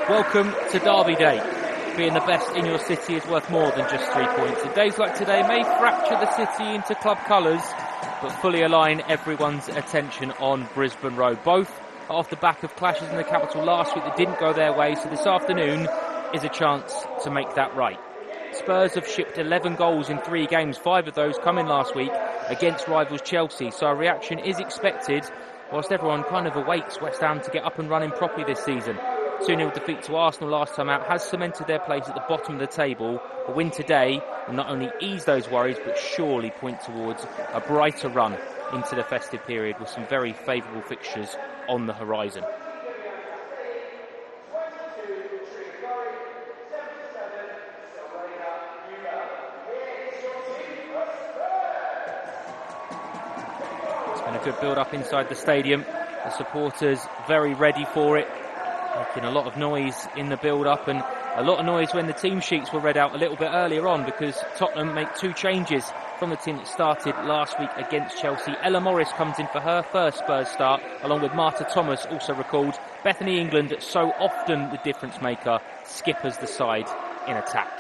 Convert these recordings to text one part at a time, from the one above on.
Welcome to Derby Day. Being the best in your city is worth more than just 3 points. And days like today may fracture the city into club colours, but fully align everyone's attention on Brisbane Road. Both are off the back of clashes in the capital last week that didn't go their way, so this afternoon is a chance to make that right. Spurs have shipped 11 goals in 3 games, 5 of those coming last week against rivals Chelsea, so a reaction is expected, whilst everyone kind of awaits West Ham to get up and running properly this season. 2-0 defeat to Arsenal last time out has cemented their place at the bottom of the table. A win today will not only ease those worries, but surely point towards a brighter run into the festive period with some very favourable fixtures on the horizon. It's been a good build-up inside the stadium. The supporters very ready for it. Making a lot of noise in the build-up and a lot of noise when the team sheets were read out a little bit earlier on, because Tottenham make 2 changes from the team that started last week against Chelsea. Ella Morris comes in for her first Spurs start, along with Marta Thomas, also recalled. Bethany England, so often the difference maker, skippers the side in attack.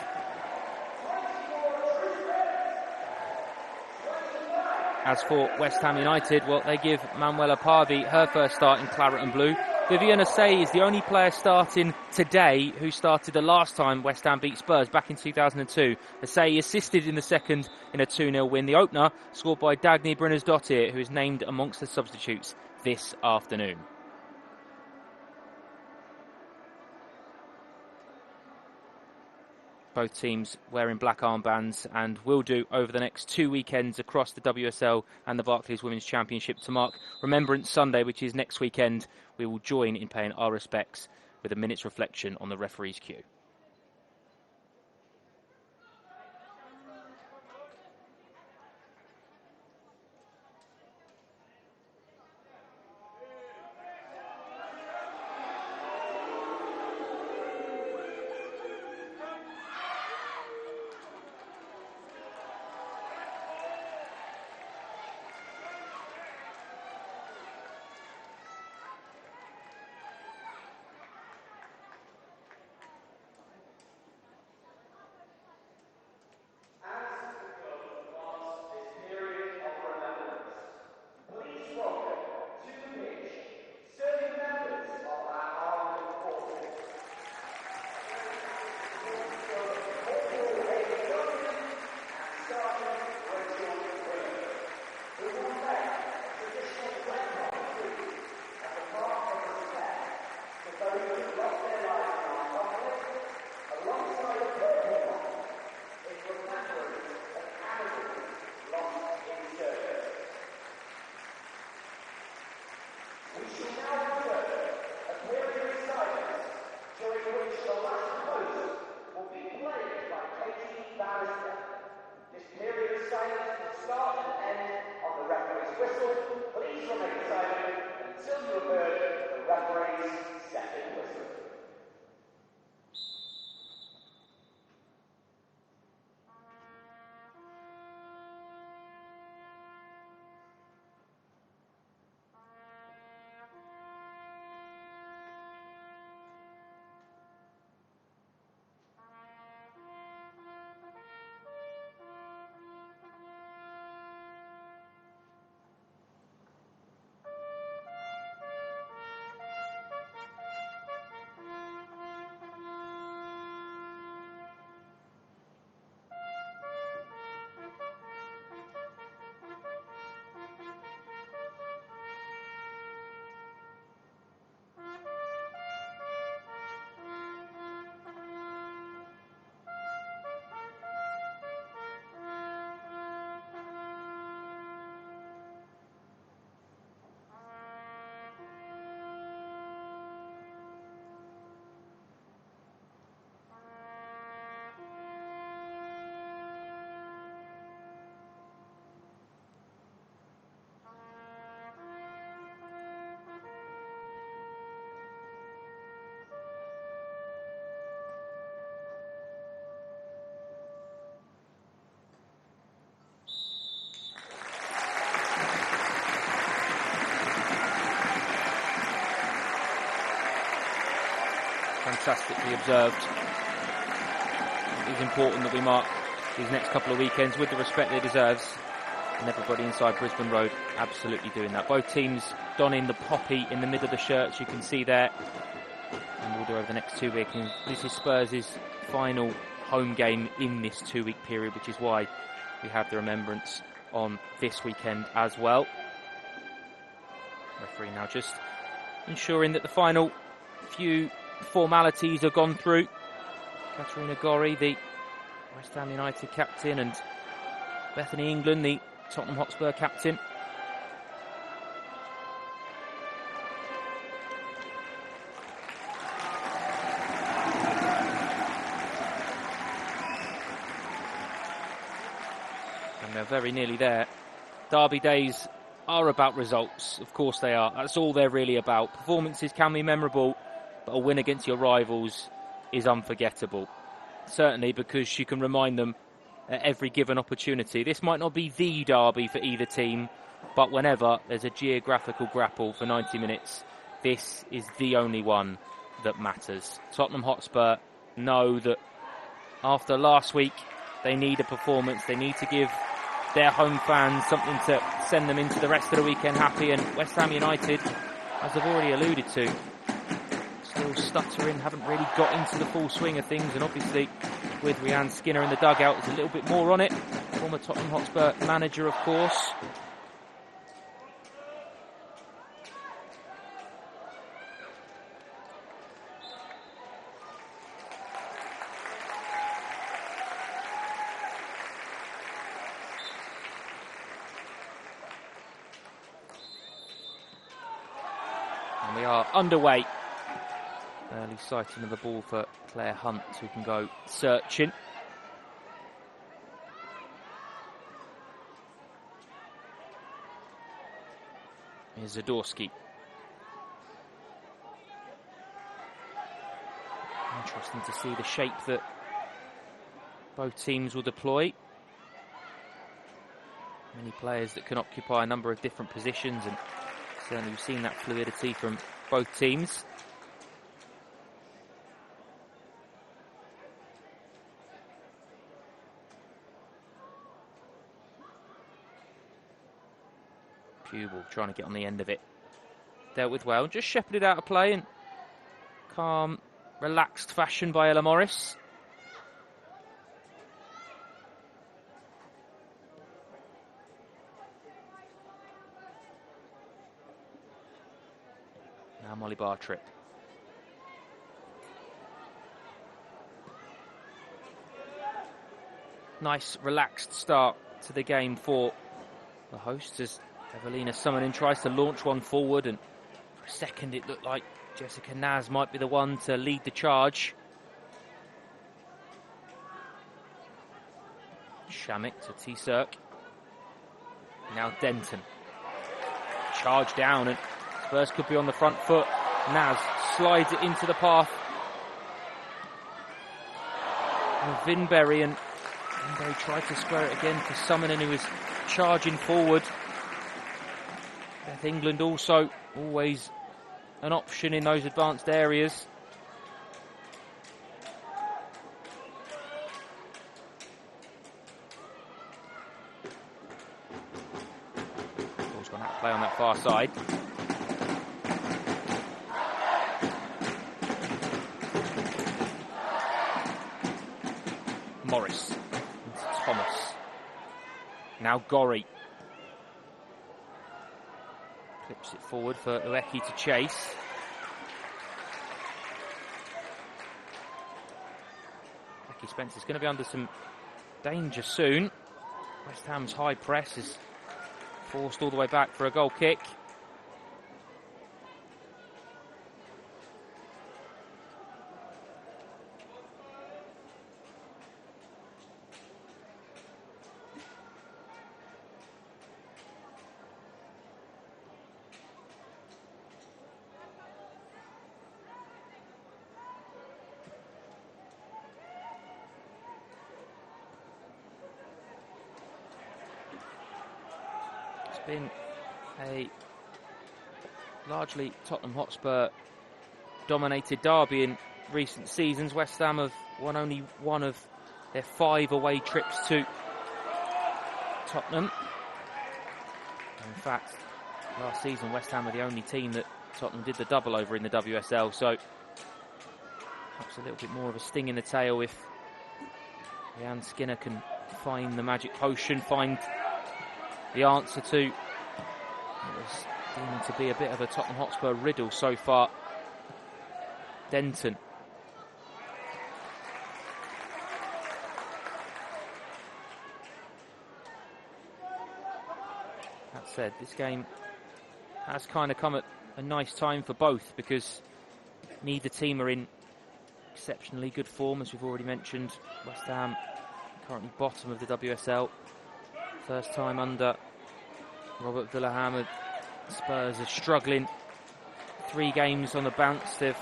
As for West Ham United, well, they give Manuela Parvi her first start in claret and blue. Vivian Asay is the only player starting today who started the last time West Ham beat Spurs back in 2002. Asay assisted in the second in a 2-0 win. The opener scored by Dagny Brynäsdottir, who is named amongst the substitutes this afternoon. Both teams wearing black armbands and will do over the next 2 weekends across the WSL and the Barclays Women's Championship to mark Remembrance Sunday, which is next weekend. We will join in paying our respects with a minute's reflection on the referee's cue. fantastically observed. It is important that we mark these next couple of weekends with the respect they deserve. And everybody inside Brisbane Road absolutely doing that. Both teams donning the poppy in the middle of the shirts, you can see there. And we'll do over the next 2 weeks. And this is Spurs' final home game in this 2-week period, which is why we have the Remembrance on this weekend as well. Referee now just ensuring that the final few formalities are gone through. Katerina Gorry, the West Ham United captain, and Bethany England, the Tottenham Hotspur captain. And they're very nearly there. Derby days are about results. Of course they are. That's all they're really about. Performances can be memorable, but a win against your rivals is unforgettable. Certainly because you can remind them at every given opportunity. This might not be the derby for either team, but whenever there's a geographical grapple for 90 minutes, this is the only one that matters. Tottenham Hotspur know that after last week, they need a performance. They need to give their home fans something to send them into the rest of the weekend happy. And West Ham United, as I've already alluded to, still stuttering, haven't really got into the full swing of things. And obviously, with Rhiannon Skinner in the dugout, there's a little bit more on it. Former Tottenham Hotspur manager, of course. And we are underway. Early sighting of the ball for Claire Hunt, who can go searching. Here's Zadorsky. Interesting to see the shape that both teams will deploy. Many players that can occupy a number of different positions, and certainly we've seen that fluidity from both teams. Pupil trying to get on the end of it. Dealt with well. Just shepherded out of play in calm, relaxed fashion by Ella Morris. Now Molly Bartrip. Nice, relaxed start to the game for the hosts as Evelina Summonin tries to launch one forward, and for a second it looked like Jessica Naz might be the one to lead the charge. Shamik to T-Cirque. Now Denton. Charge down, and Spurs could be on the front foot. Naz slides it into the path. And Vinberry, and Vinberry tried to square it again for Summonin, who was charging forward. Beth England also always an option in those advanced areas. Ball's gone out of play on that far side. Morris into Thomas. Now Gorry. Clips it forward for Ueki to chase. Becky Spencer's going to be under some danger soon. West Ham's high press is forced all the way back for a goal kick. Been a largely Tottenham Hotspur dominated derby in recent seasons. West Ham have won only one of their 5 away trips to Tottenham. In fact, last season West Ham were the only team that Tottenham did the double over in the WSL, so perhaps a little bit more of a sting in the tail if Jan Skinner can find the magic potion, find the answer to what was deeming to be a bit of a Tottenham Hotspur riddle so far. Denton. That said, this game has kind of come at a nice time for both, because neither team are in exceptionally good form, as we've already mentioned. West Ham currently bottom of the WSL. First time under Robert Villahammer. Spurs are struggling. 3 games on the bounce. They've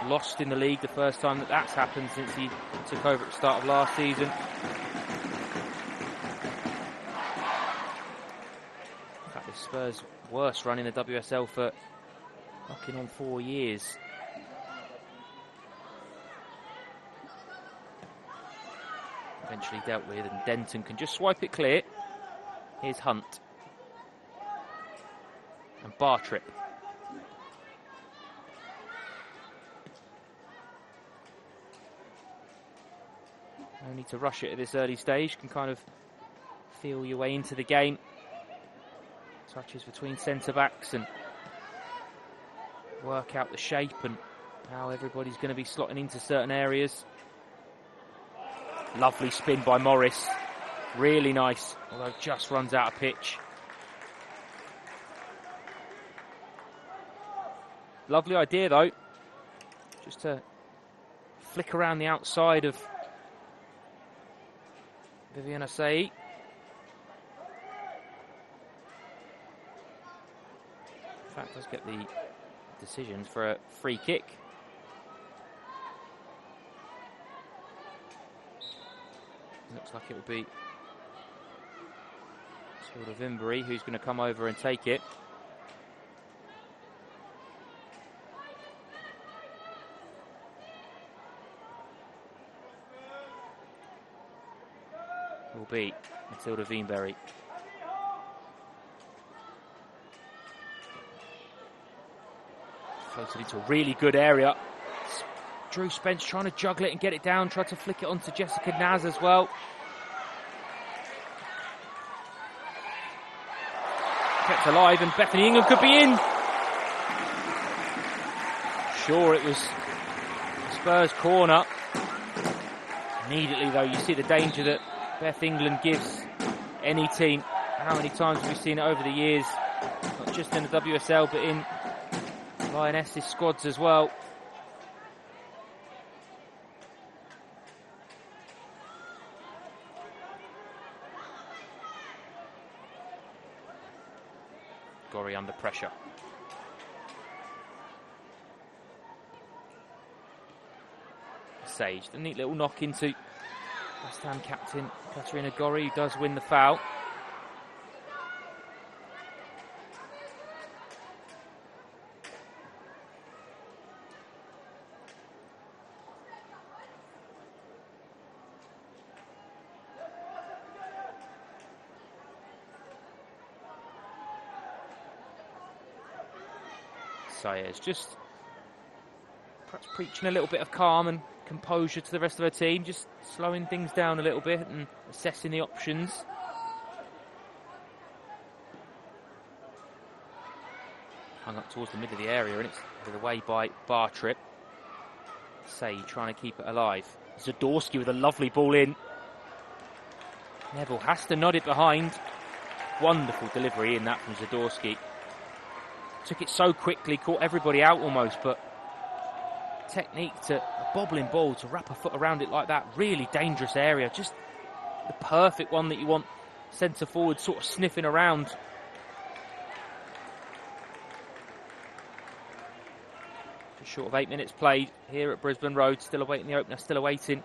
lost in the league, the first time that that's happened since he took over at the start of last season. In fact, the Spurs' worst run in the WSL for knocking on 4 years. Eventually dealt with, and Denton can just swipe it clear. Here's Hunt. And Bartrip. No need to rush it at this early stage. Can kind of feel your way into the game. Touches between centre-backs and work out the shape and how everybody's going to be slotting into certain areas. Lovely spin by Morris. Really nice, although just runs out of pitch. Lovely idea, though. Just to flick around the outside of Vivian Asai. In fact, does get the decision for a free kick. Looks like it will be sort of Imbury who's going to come over and take it. Will be Matilda Veenberry. Floated into a really good area. Drew Spence trying to juggle it and get it down, tried to flick it onto Jessica Naz as well. Kept alive, and Bethany Ingham could be in. Sure, it was Spurs corner. Immediately though, you see the danger that Beth England gives any team. How many times have we seen it over the years? Not just in the WSL, but in Lionesses squads as well. Gorry under pressure. Sage, the neat little knock into West Ham captain Katerina Gorry, who does win the foul. Sayers just perhaps preaching a little bit of calm and composure to the rest of her team, just slowing things down a little bit and assessing the options. Hung up towards the middle of the area, and it's headed away by Bartrip. Say trying to keep it alive. Zadorsky with a lovely ball in. Neville has to nod it behind. Wonderful delivery in that from Zadorsky. Took it so quickly, caught everybody out almost, but technique to a bobbling ball, to wrap a foot around it like that. Really dangerous area. Just the perfect one that you want centre forward sort of sniffing around. Just short of 8 minutes played here at Brisbane Road. Still awaiting the opener, still awaiting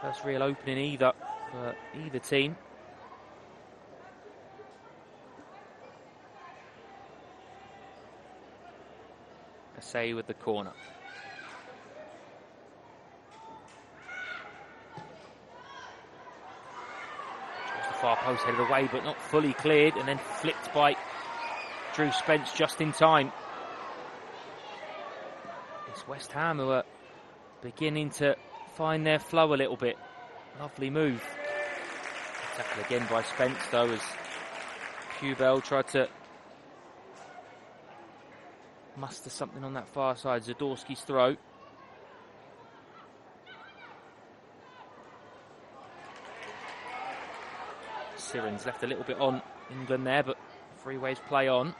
first real opening either for either team. Asai with the corner. far post headed away, but not fully cleared, and then flicked by Drew Spence just in time. It's West Ham who are beginning to find their flow a little bit. Lovely move. Tackle again by Spence, though, as Pubel tried to muster something on that far side. Zadorski's throw. Siren's left a little bit on England there, but free waves play on.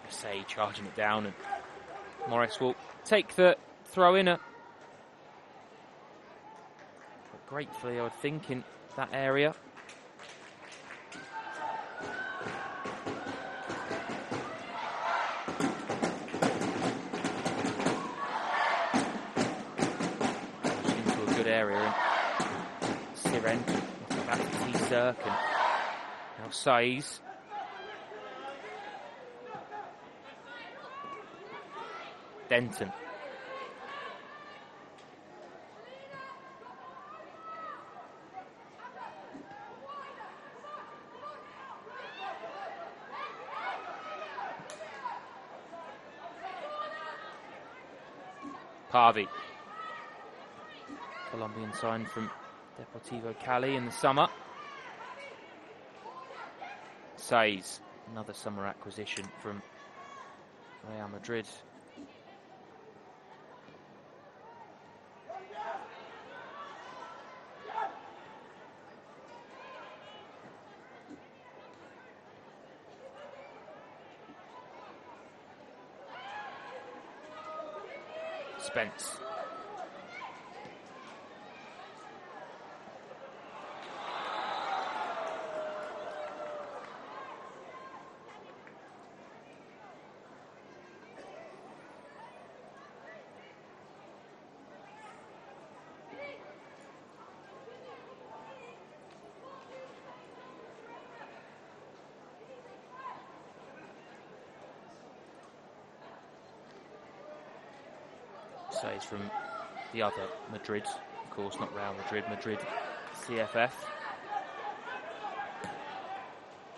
Say charging it down, and Morris will take the throw in. Gratefully, I would think, in that area. Into a good area, and Siren back to T-Circ, and now Saiz. Denton. Parvi. Colombian signed from Deportivo Cali in the summer. Saiz, another summer acquisition from Real Madrid. Spence. Says from the other Madrid, of course, not Real Madrid, Madrid CFF.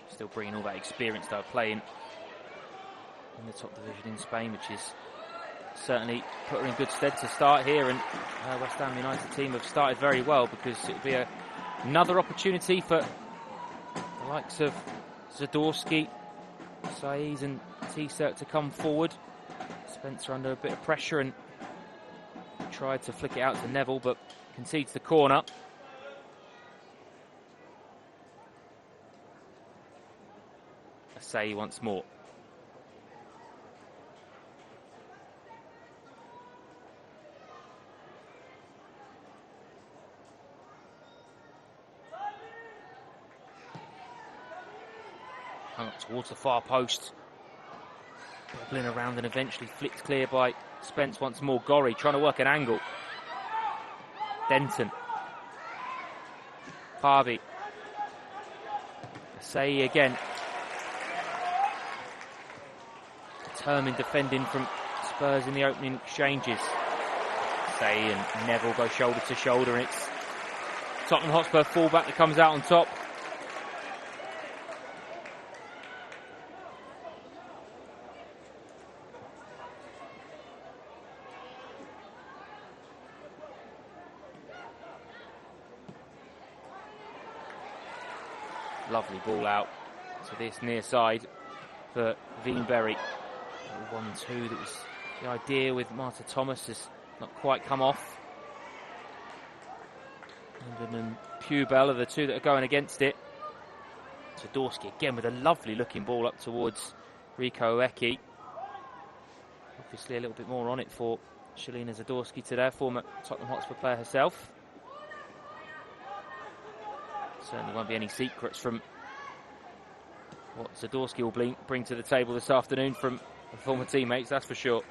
Still bringing all that experience that are playing in the top division in Spain, which is certainly put her in good stead to start here. And West Ham United team have started very well, because it will be another opportunity for the likes of Zadorski, Saiz and T-Circ to come forward. Spencer under a bit of pressure and tried to flick it out to Neville, but concedes the corner. Asai once more. Hung up towards the far post. Bobbling around and eventually flicked clear by Spence once more. Gorry trying to work an angle. Denton. Parvi. Asai again. Determined defending from Spurs in the opening exchanges. Asai and Neville go shoulder to shoulder, and it's Tottenham Hotspur fullback that comes out on top. Lovely ball out to this near side for Veenberry. 1-2, that was the idea with Marta Thomas, has not quite come off. England and Pubel are the two that are going against it. Zadorski again with a lovely looking ball up towards Rico Oeki. Obviously a little bit more on it for Shalina Zadorski today, former Tottenham Hotspur player herself. Certainly won't be any secrets from what Zadorski will bring to the table this afternoon from former teammates, that's for sure.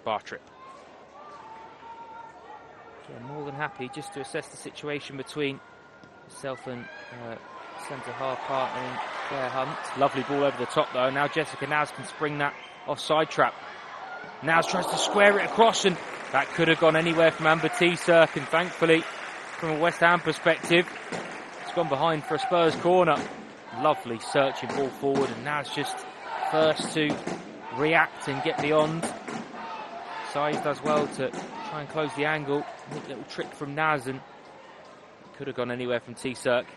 Bartrip. Yeah, more than happy just to assess the situation between himself and centre-half partner Claire Hunt. Lovely ball over the top though. Now Jessica Naz can spring that offside trap. Naz tries to square it across, and that could have gone anywhere from Amber T-Cirque, and thankfully from a West Ham perspective it's gone behind for a Spurs corner. Lovely searching ball forward, and Naz just first to react and get beyond. Saiz does well to try and close the angle. Neat little trick from Naz, and it could have gone anywhere from T-Cirque.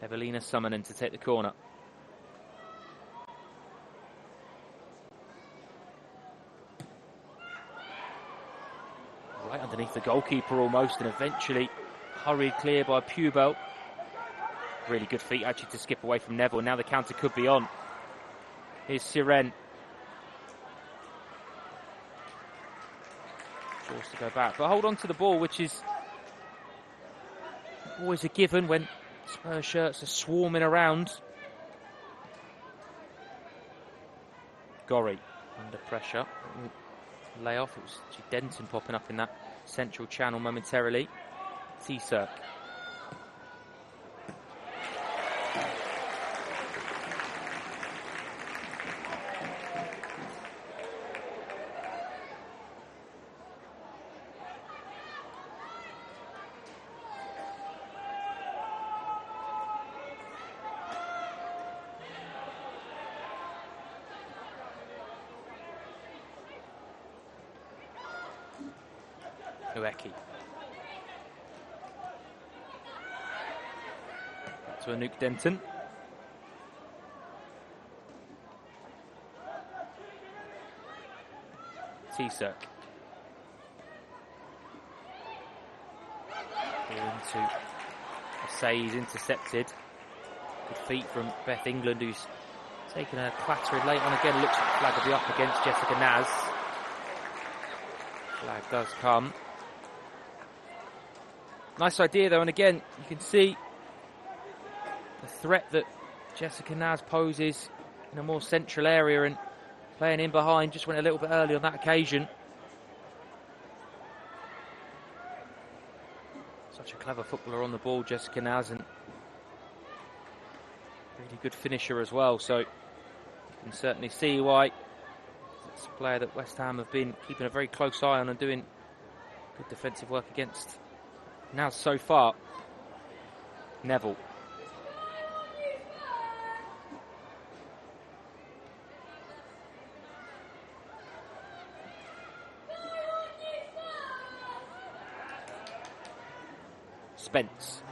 Evelina Summonen to take the corner. Right underneath the goalkeeper almost, and eventually hurried clear by Pubel. Really good feet actually to skip away from Neville. Now the counter could be on. Here's Siren. Forced to go back, but hold on to the ball, which is always a given when Spurs shirts are swarming around. Gorry under pressure. Lay off. It was Denton popping up in that central channel momentarily. T-Cirque. Ueki. To Anouk Denton. T-Cirque. Into Saiz, intercepted. Good feet from Beth England, who's taken a clattering late on again. Looks like the flag will be up against Jessica Naz. Flag does come. Nice idea though, and again you can see the threat that Jessica Naz poses in a more central area, and playing in behind just went a little bit early on that occasion. Such a clever footballer on the ball, Jessica Naz, and really good finisher as well, so you can certainly see why it's a player that West Ham have been keeping a very close eye on and doing good defensive work against. Now so far, Neville. Spence.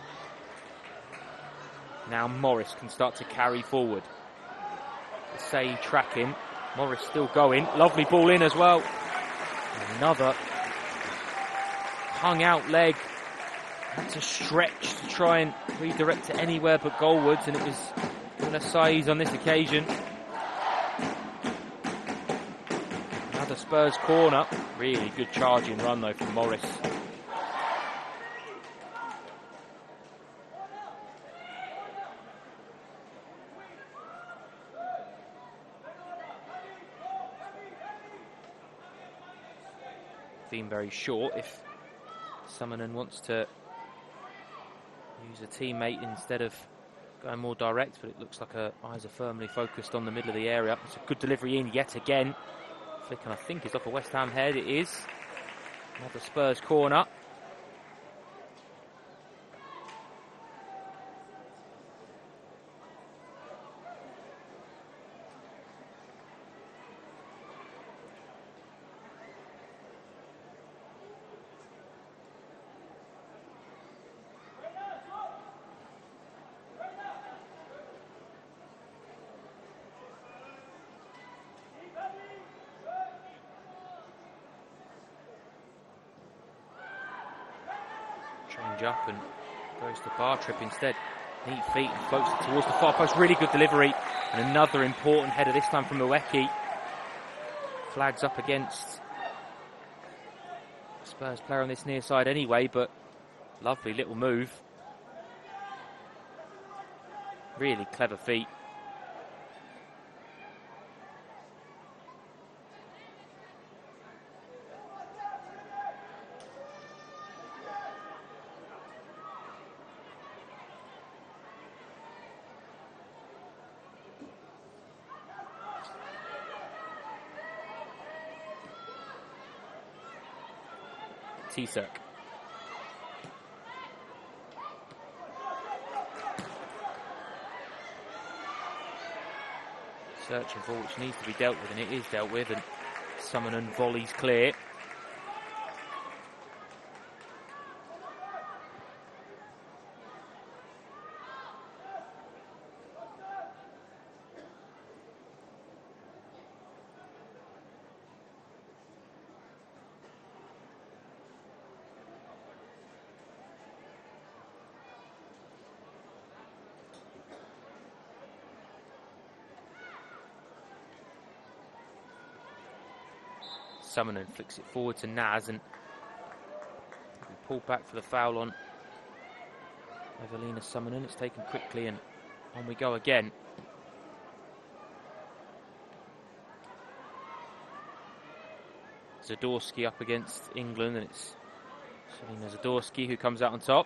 Now Morris can start to carry forward. Say tracking. Morris still going. Lovely ball in as well. Another hung out leg. Had to stretch to try and redirect it anywhere but goalwards, and it was given a Saiz on this occasion. Another Spurs corner. Really good charging run though from Morris. Been very short if Summonen wants to use a teammate instead of going more direct, but it looks like her eyes are firmly focused on the middle of the area. It's a good delivery in yet again. Flick, and I think is off a West Ham head. It is. Another Spurs corner. Change up and goes to Bartrip instead. Neat feet and floats it towards the far post. Really good delivery. And another important header, this time from Ueki. Flags up against Spurs player on this near side anyway, but lovely little move. Really clever feet. Tisak. Searching for which needs to be dealt with, and it is dealt with, and Summonen volleys clear. Summonen flicks it forward to Naz and pulled back for the foul on Evelina Summonen. It's taken quickly and on we go again. Zadorsky up against England, and it's Selina Zadorsky who comes out on top.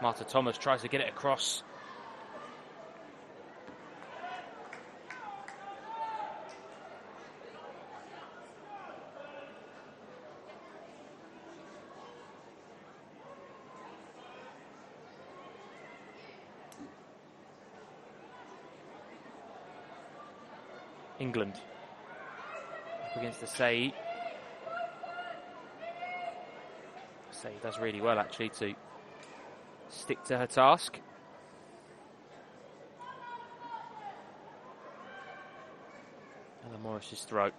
Marta Thomas tries to get it across. England up against the Say. Say does really well actually to stick to her task. Ella Morris's throw.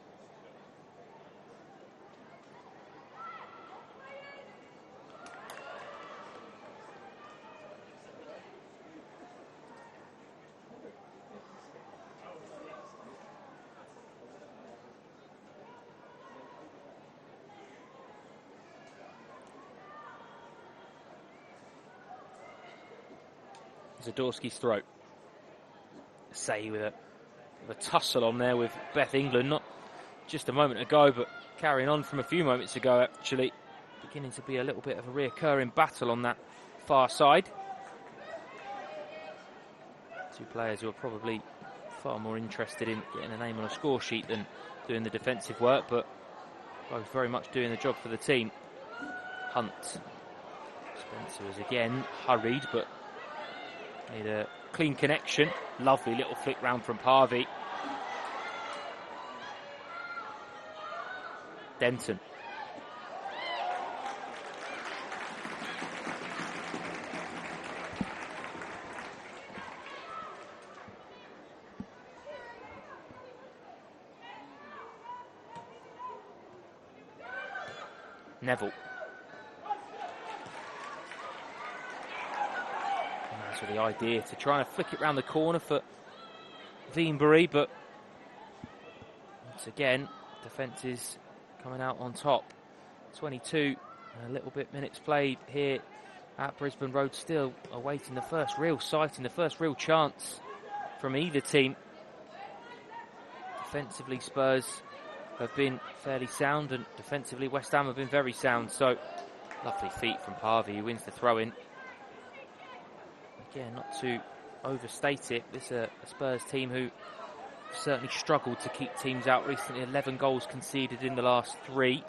Zadorsky's throat. Say with a tussle on there with Beth England, not just a moment ago, but carrying on from a few moments ago actually. Beginning to be a little bit of a reoccurring battle on that far side. Two players who are probably far more interested in getting a name on a score sheet than doing the defensive work, but both very much doing the job for the team. Hunt. Spencer was again hurried, but made a clean connection. Lovely little flick round from Parvi. Denton. Neville. The idea to try and flick it round the corner for Veenbury, but once again defence is coming out on top. 22 and a little bit minutes played here at Brisbane Road, still awaiting the first real sighting, the first real chance from either team. Defensively Spurs have been fairly sound, and defensively West Ham have been very sound, so lovely feet from Parvi, who wins the throw-in. Again, not to overstate it, this is a Spurs team who certainly struggled to keep teams out recently. 11 goals conceded in the last 3.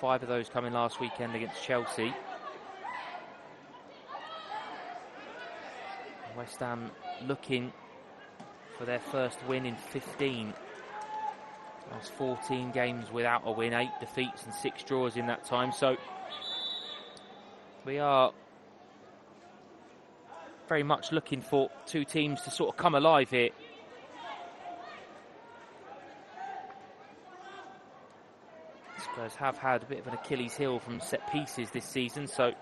5 of those coming last weekend against Chelsea. West Ham looking for their first win in 15. Last 14 games without a win, 8 defeats and 6 draws in that time. So we are very much looking for two teams to sort of come alive here. Spurs have had a bit of an Achilles heel from set pieces this season, so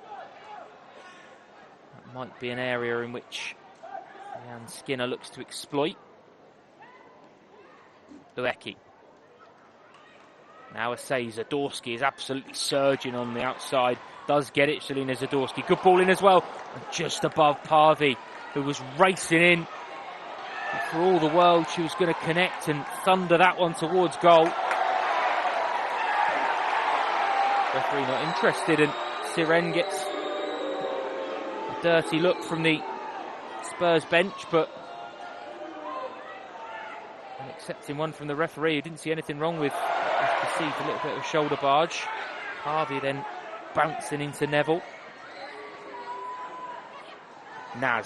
that might be an area in which Jan Skinner looks to exploit. Luecki. Now Zadorsky is absolutely surging on the outside. Does get it, Shalina Zadorsky. Good ball in as well. And just above Parvi, who was racing in. And for all the world, she was going to connect and thunder that one towards goal. Referee not interested, and Siren gets a dirty look from the Spurs bench, but an accepting one from the referee, who didn't see anything wrong with, perceived a little bit of a shoulder barge. Harvey then bouncing into Neville. Naz.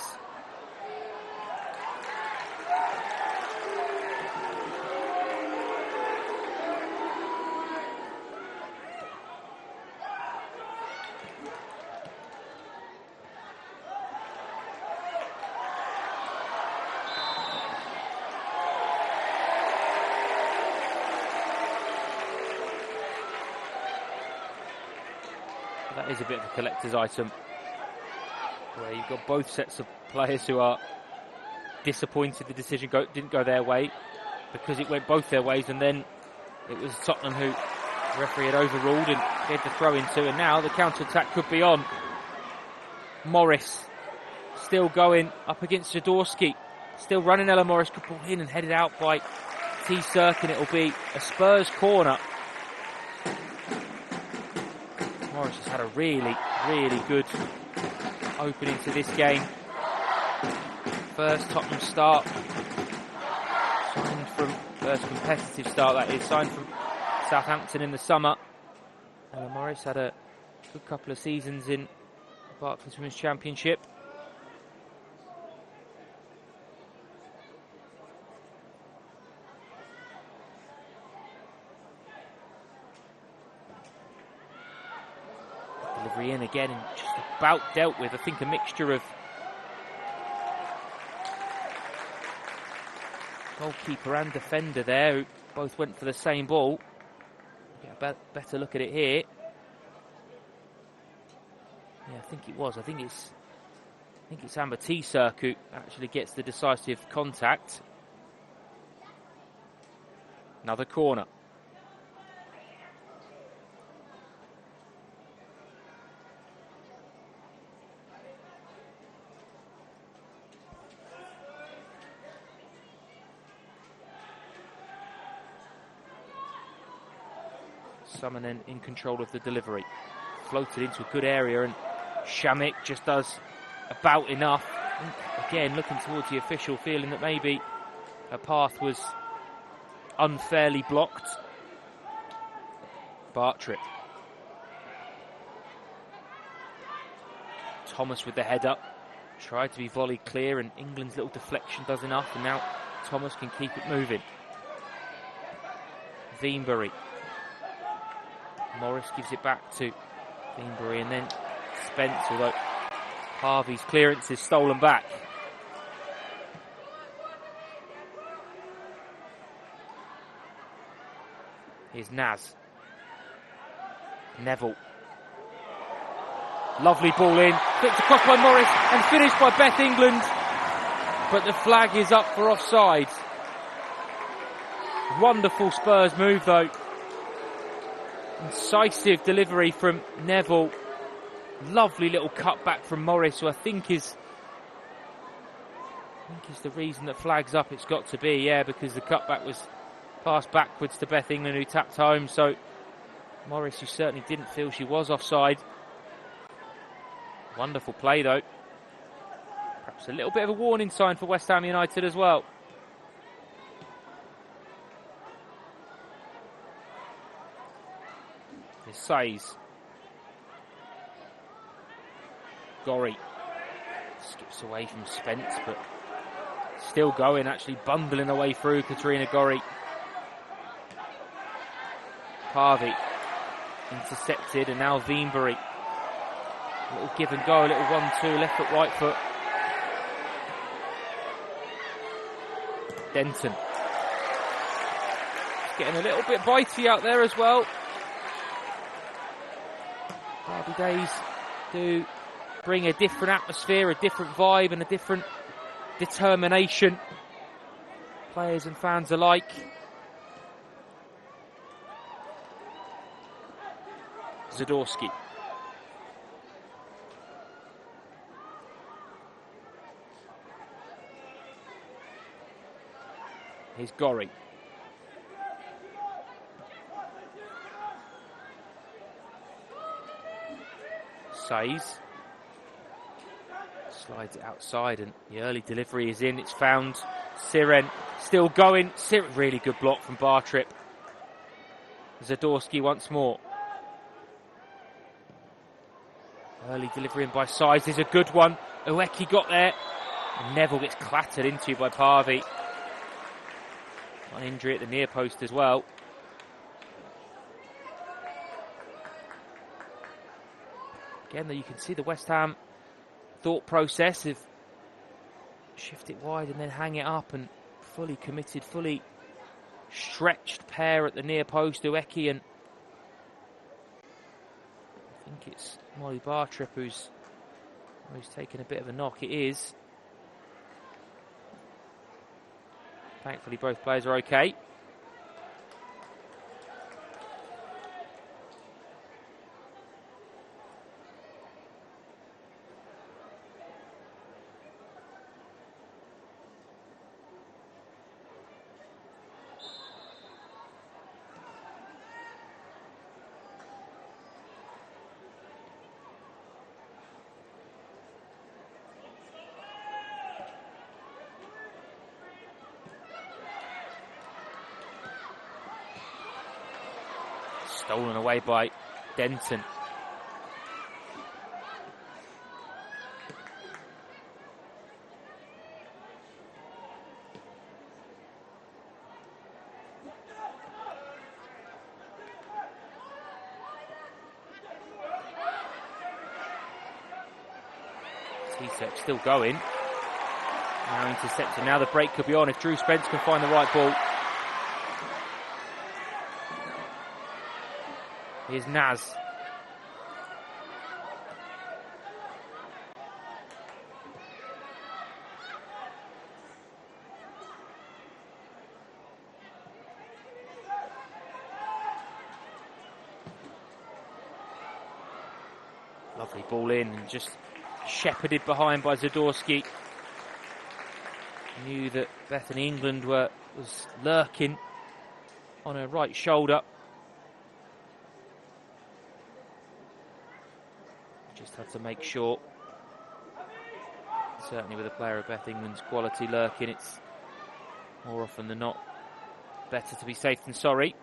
That is a bit of a collector's item, where you've got both sets of players who are disappointed the decision didn't go their way, because it went both their ways, and then it was Tottenham who the referee had overruled and gave the throw into, and now the counter-attack could be on. Morris still going up against Zadorsky, still running. Ella Morris, could ball in and headed out by T. Cirk, and it'll be a Spurs corner. Morris has had a really, really good opening to this game. First Tottenham start, signed from, first competitive start that is, signed from Southampton in the summer. Ella Morris had a good couple of seasons in the Barclays Women's Championship. Delivery in again and just about dealt with. I think a mixture of goalkeeper and defender there, who both went for the same ball. Get a better look at it here. Yeah, I think it was. I think it's Amber T-Cirk who actually gets the decisive contact. Another corner. Summonen in control of the delivery. Floated into a good area, and Shamik just does about enough. Again, looking towards the official, feeling that maybe her path was unfairly blocked. Bartrip. Thomas with the head up. Tried to be volley clear, and England's little deflection does enough, and now Thomas can keep it moving. Veenbury. Morris gives it back to Veenbury, and then Spence, although Harvey's clearance is stolen back. Here's Naz. Neville. Lovely ball in, flicked across by Morris and finished by Beth England, but the flag is up for offside. Wonderful Spurs move though. Incisive delivery from Neville. Lovely little cutback from Morris, who I think is the reason that flag's up. It's got to be, yeah, because the cutback was passed backwards to Beth England, who tapped home. So Morris, who certainly didn't feel she was offside. Wonderful play though. Perhaps a little bit of a warning sign for West Ham United as well. Says. Gorry skips away from Spence, but still going, actually bundling away through Katrina Gorry. Parvey intercepted, and now Veenbury. A little give and go, a little 1-2, left foot, right foot. Denton. Getting a little bit bitey out there as well. Derby days do bring a different atmosphere, a different vibe, and a different determination. Players and fans alike. Zadorsky. Here's Gorry. Says. Slides it outside and the early delivery is in. It's found. Siren still going. Really good block from Bartrip. Zadorsky once more. Early delivery in by Size is a good one. Ueki got there. Neville gets clattered into by Parvey. One injury at the near post as well. Again, though, you can see the West Ham thought process of shift it wide and then hang it up, and fully committed, fully stretched pair at the near post, Ueki, and I think it's Molly Bartrip who's taken a bit of a knock. It is. Thankfully both players are okay. Stolen away by Denton. T-Sep still going. Now intercepted. Now the break could be on if Drew Spence can find the right ball. Here's Naz. Lovely ball in and just shepherded behind by Zadorsky. Knew that Bethany England was lurking on her right shoulder. Just had to make sure. Certainly with a player of Beth England's quality lurking, it's more often than not better to be safe than sorry.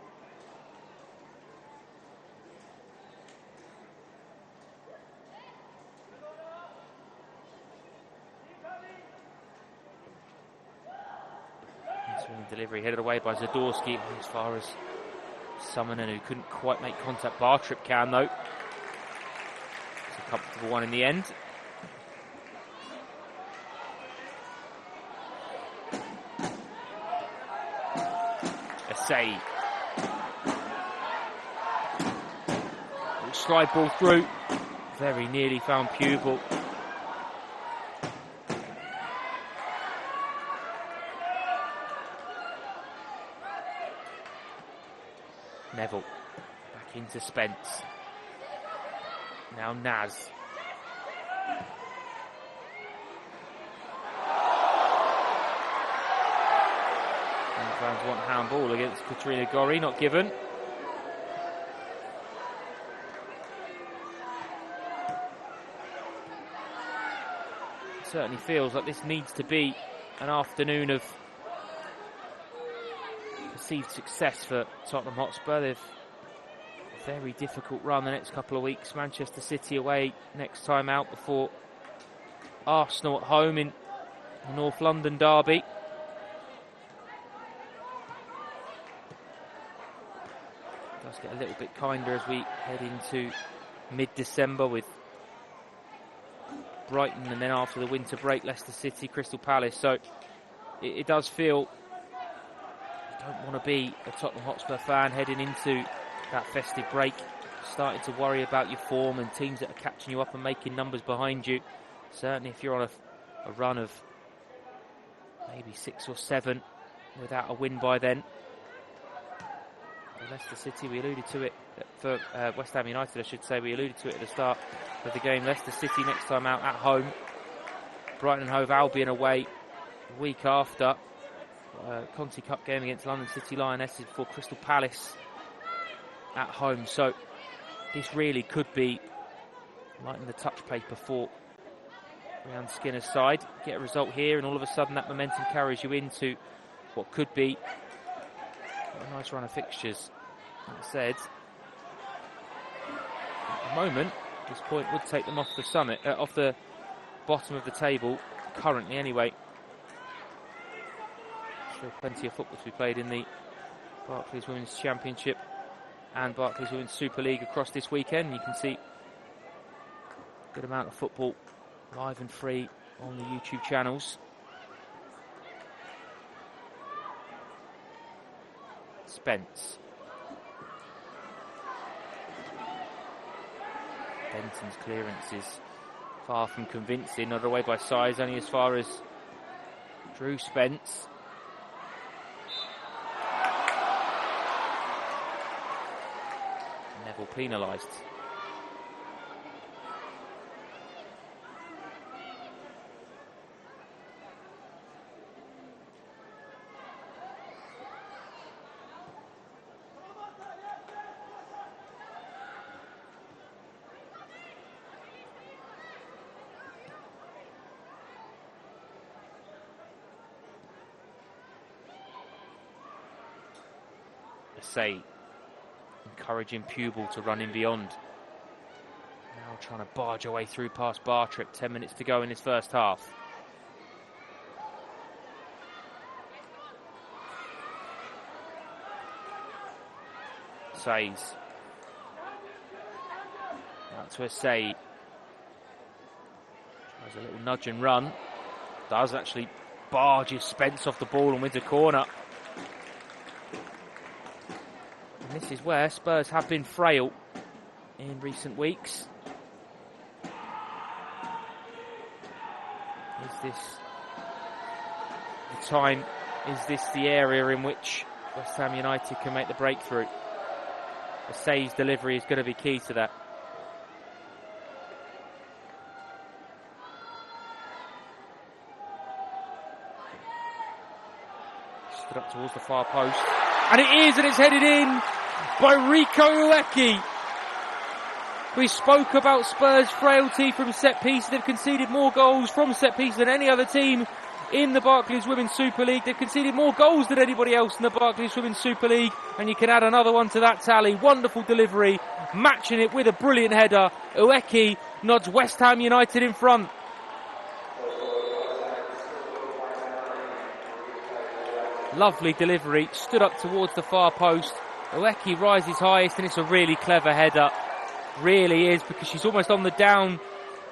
Delivery headed away by Zadorsky as far as Summoner, who couldn't quite make contact. Bartrip can though. It's a comfortable one in the end. Assay. Slide ball through. Very nearly found Pupil. Neville back into Spence. Now Naz. And fans want handball against Katrina Gorry, not given. It certainly feels like this needs to be an afternoon of perceived success for Tottenham Hotspur. They've a very difficult run the next couple of weeks. Manchester City away next time out before Arsenal at home in the North London derby. It does get a little bit kinder as we head into mid-December with Brighton, and then after the winter break, Leicester City, Crystal Palace. So it does feel don't want to be a Tottenham Hotspur fan heading into that festive break, starting to worry about your form and teams that are catching you up and making numbers behind you. Certainly if you're on a run of maybe 6 or 7 without a win by then, Leicester City, we alluded to it for West Ham United, I should say. We alluded to it at the start of the game. Leicester City next time out at home. Brighton and Hove Albion away the week after. Conti Cup game against London City Lionesses before Crystal Palace at home. So this really could be lighting the touch paper for Ryan Skinner's side. Get a result here and all of a sudden that momentum carries you into what could be a nice run of fixtures. That said, at the moment, this point would take them off the bottom of the table, currently anyway. Still plenty of football to be played in the Barclays Women's Championship and Barclays Women's Super League across this weekend. You can see a good amount of football live and free on the YouTube channels. Spence. Benton's clearance is far from convincing, not away by size, only as far as Drew Spence. Neville penalised. Say, encouraging Pupil to run in beyond. Now trying to barge away through past Bartrip. 10 minutes to go in his first half. Says. Out to a Say. Tries a little nudge and run. Does actually barges Spence off the ball and wins a corner. This is where Spurs have been frail in recent weeks. Is this the time? Is this the area in which West Ham United can make the breakthrough? The Say's delivery is going to be key to that. Stood up towards the far post. And it is, and it's headed in by Rico Ueki. We spoke about Spurs' frailty from set pieces. They've conceded more goals from set pieces than any other team in the Barclays Women's Super League. They've conceded more goals than anybody else in the Barclays Women's Super League. And you can add another one to that tally. Wonderful delivery, matching it with a brilliant header. Ueki nods West Ham United in front. Lovely delivery, stood up towards the far post. Ueki rises highest and it's a really clever header. Really is, because she's almost on the down.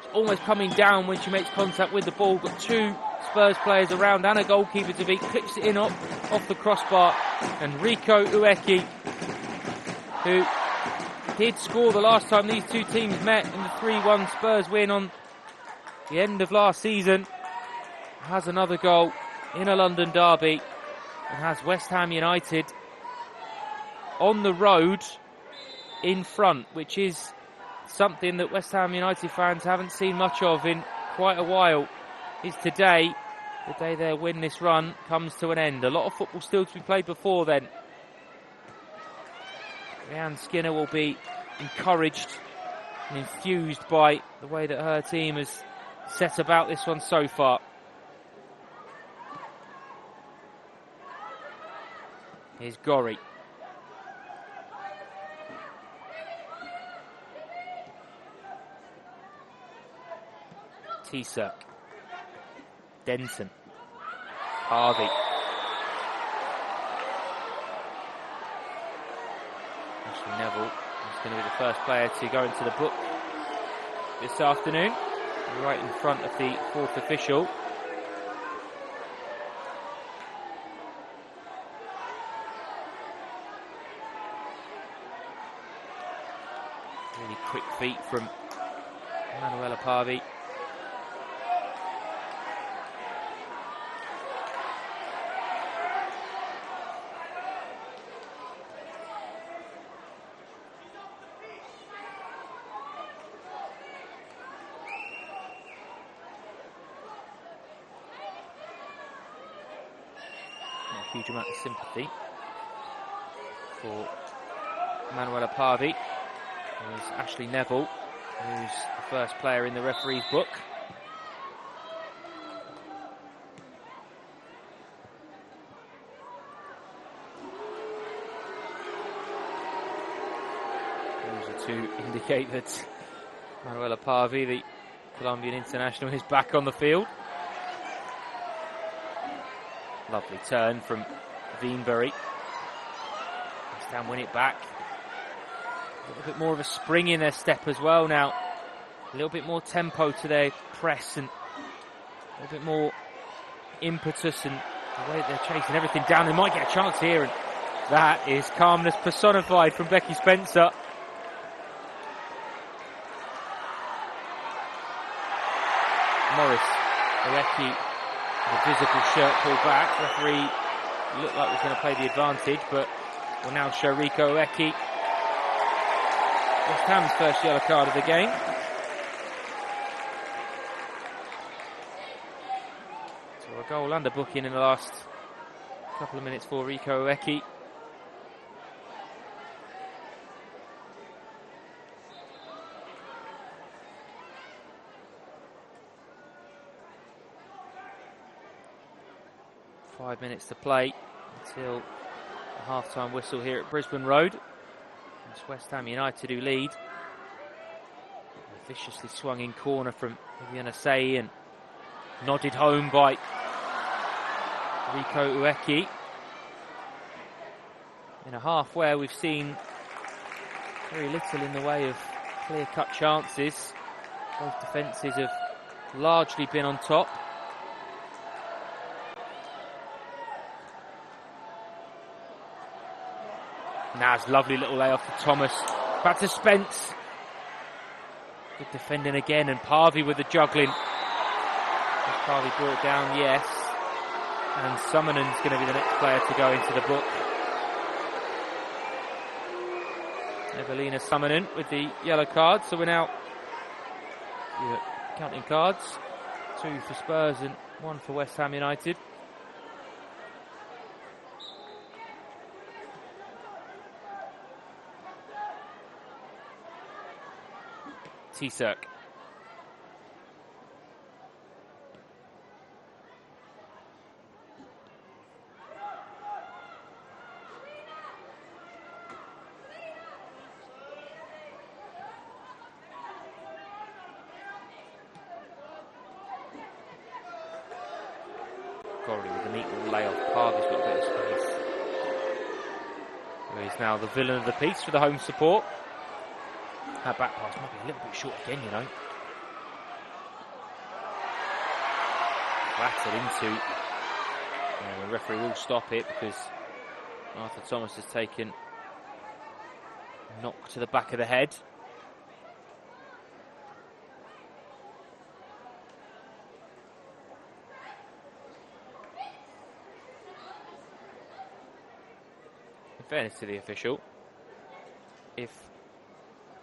She's almost coming down when she makes contact with the ball. Got two Spurs players around and a goalkeeper to beat. Clips it in off the crossbar. And Rico Ueki, who did score the last time these two teams met in the 3-1 Spurs win on the end of last season, has another goal in a London derby. And has West Ham United on the road in front, which is something that West Ham United fans haven't seen much of in quite a while. Is today, the day their winless run comes to an end. A lot of football still to be played before then. Rhian Skinner will be encouraged and infused by the way that her team has set about this one so far. Here's Gorry. Tisak. Denton. Harvey. Ashley Neville is going to be the first player to go into the book this afternoon, right in front of the fourth official. Really quick feet from Manuela Parvi. huge amount of sympathy for Manuela Parvi. There's Ashley Neville, who's the first player in the referee's book. Those are to indicate that Manuela Parvi, the Colombian international, is back on the field. Lovely turn from Veenbury. West Ham win it back. A little bit more of a spring in their step as well now. A little bit more tempo to their press and a little bit more impetus and the way that they're chasing everything down. They might get a chance here, and that is calmness personified from Becky Spencer. Morris Oeki, the visible shirt pulled back. Referee looked like he was going to play the advantage, but will now show Rico Oeki West Ham's first yellow card of the game. So a goal under booking in the last couple of minutes for Rico Oeki. Five minutes to play until the half-time whistle here at Brisbane Road. It's West Ham United who lead. A viciously swung in corner from Viviana Say and nodded home by Rico Ueki. In a half where we've seen very little in the way of clear-cut chances. Both defences have largely been on top. Naz, lovely little layoff to Thomas. Back to Spence. Good defending again, and Parvi with the juggling. Has Parvi brought down? Yes. And Summonen's going to be the next player to go into the book. Evelina Summonen with the yellow card. So we're now counting cards. 2 for Spurs and 1 for West Ham United. T-Circ. Gorry with a neat little layoff. Parvi's got a bit of space. He's now the villain of the piece for the home support. That back pass might be a little bit short again, you know. Battered into. The referee will stop it because Arthur Thomas has taken a knock to the back of the head. In fairness to the official, if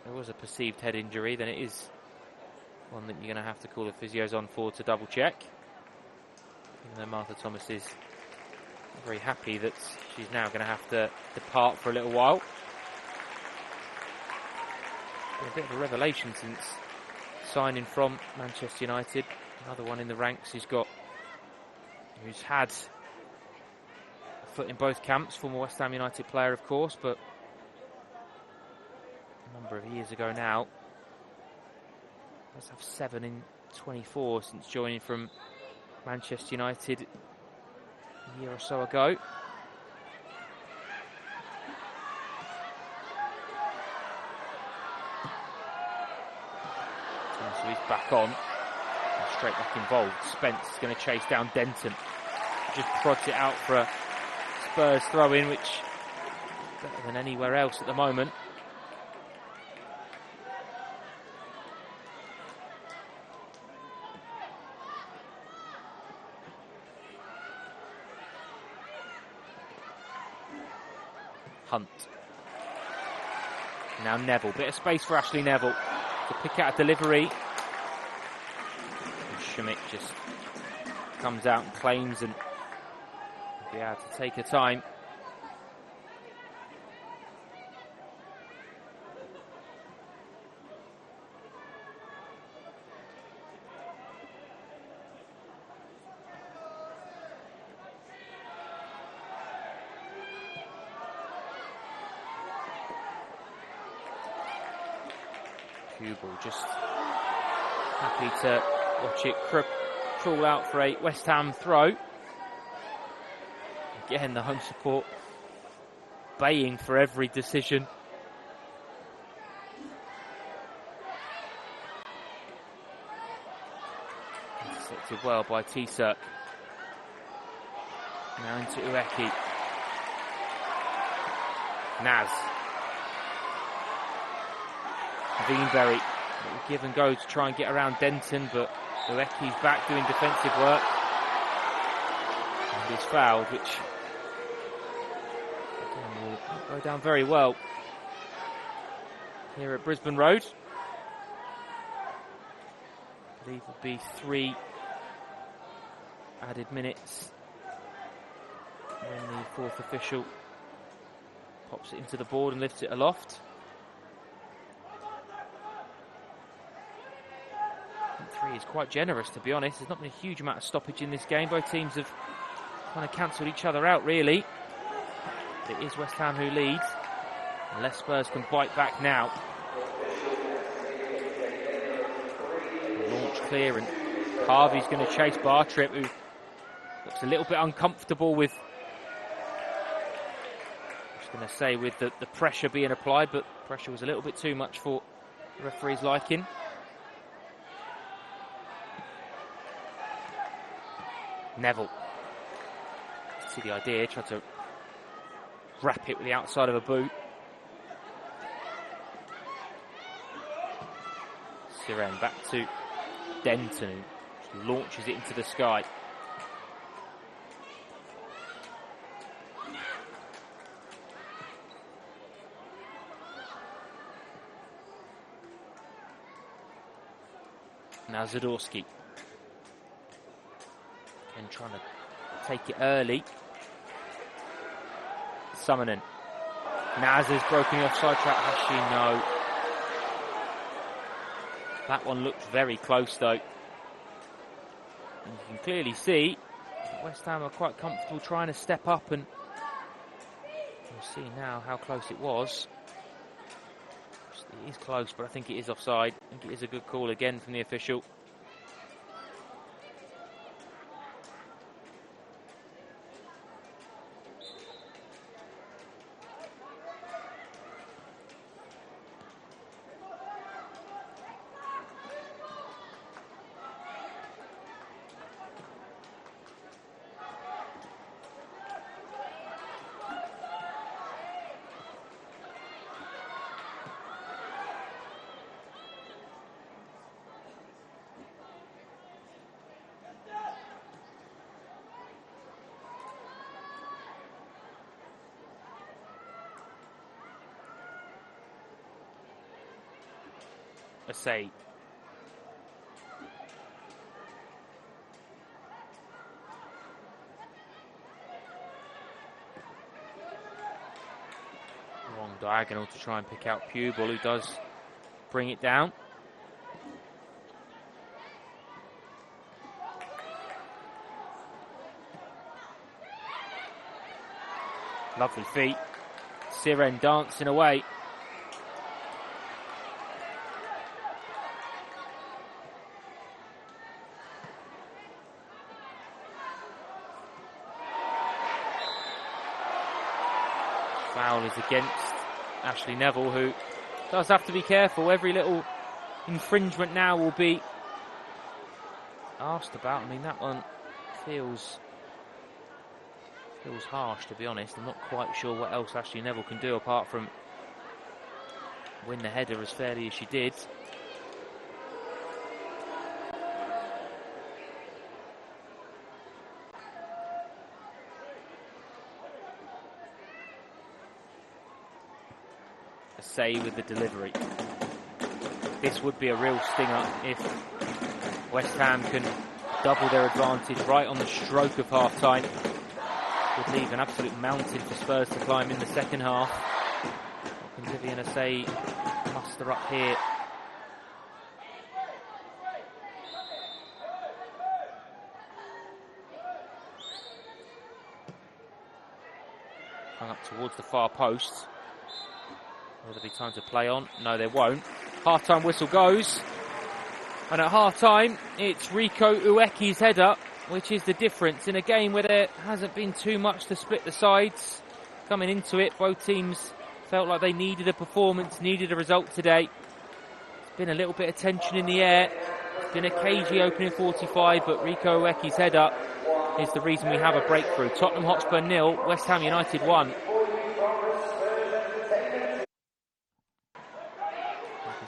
there was a perceived head injury, then it is one that you're going to have to call the physios on for to double check. Even though Martha Thomas is very happy that she's now going to have to depart for a little while. Been a bit of a revelation since signing from Manchester United. Another one in the ranks who's had a foot in both camps, former West Ham United player of course, but a number of years ago now. Let's have 7 in 24 since joining from Manchester United a year or so ago. So he's back on and straight back involved. Spence is going to chase down Denton. Just prods it out for a Spurs throw-in, which is better than anywhere else at the moment. Hunt. Now Neville. Bit of space for Ashley Neville to pick out a delivery. And Schmidt just comes out and claims and Be able to take her time. Hubel just happy to watch it crawl out for a West Ham throw. Again, the home support baying for every decision. Intercepted well by T-Circ. Now into Ueki. Naz. Veenberry, give and go to try and get around Denton, but Ueki's back doing defensive work. And he's fouled, which will go down very well here at Brisbane Road. I believe will be 3 added minutes when the fourth official pops it into the board and lifts it aloft. 3 is quite generous, to be honest. There's not been a huge amount of stoppage in this game. Both teams have kind of cancelled each other out, really. But it is West Ham who leads, unless Spurs can bite back now. Launch clear, and Harvey's going to chase Bartrip, who looks a little bit uncomfortable with, I was going to say, with the pressure being applied, but pressure was a little bit too much for the referee's liking. Neville. See the idea, tried to wrap it with the outside of a boot. Siren back to Denton, who launches it into the sky. Now Zadorski. And trying to take it early. Summonen. Naz has broken the offside trap. Has she? No. That one looked very close, though. And you can clearly see West Ham are quite comfortable trying to step up, and we'll see now how close it was. It is close, but I think it is offside. I think it is a good call again from the official. A save. Long diagonal to try and pick out Pubel, who does bring it down. Lovely feet. Siren dancing away. Foul is against Ashley Neville, who does have to be careful. Every little infringement now will be asked about. I mean, that one feels harsh, to be honest. I'm not quite sure what else Ashley Neville can do apart from win the header as fairly as she did. Say with the delivery. This would be a real stinger if West Ham can double their advantage right on the stroke of half time. would leave an absolute mountain for Spurs to climb in the second half. What can Vivian Asay muster up here? Hung up towards the far post. Will there be time to play on? No, there won't. Half-time whistle goes. And at half-time, it's Rico Ueki's header, which is the difference in a game where there hasn't been too much to split the sides. Coming into it, both teams felt like they needed a performance, needed a result today. There's been a little bit of tension in the air. It's been a cagey opening 45, but Rico Ueki's header is the reason we have a breakthrough. Tottenham Hotspur 0, West Ham United 1.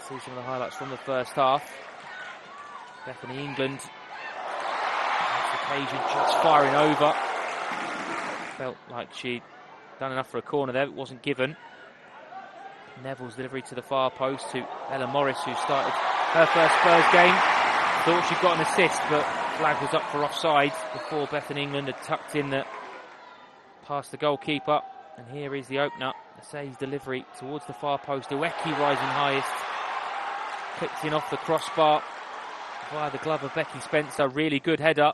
See some of the highlights from the first half. Bethany England, this occasion, just firing over. Felt like she'd done enough for a corner there, it wasn't given. Neville's delivery to the far post to Ella Morris, who started her first Spurs game. Thought she'd got an assist, but flag was up for offside before Bethany England had tucked in that past the goalkeeper. And here is the opener. Asay's delivery towards the far post. Ueki rising highest. Clicked in off the crossbar via the glove of Becky Spencer. Really good header.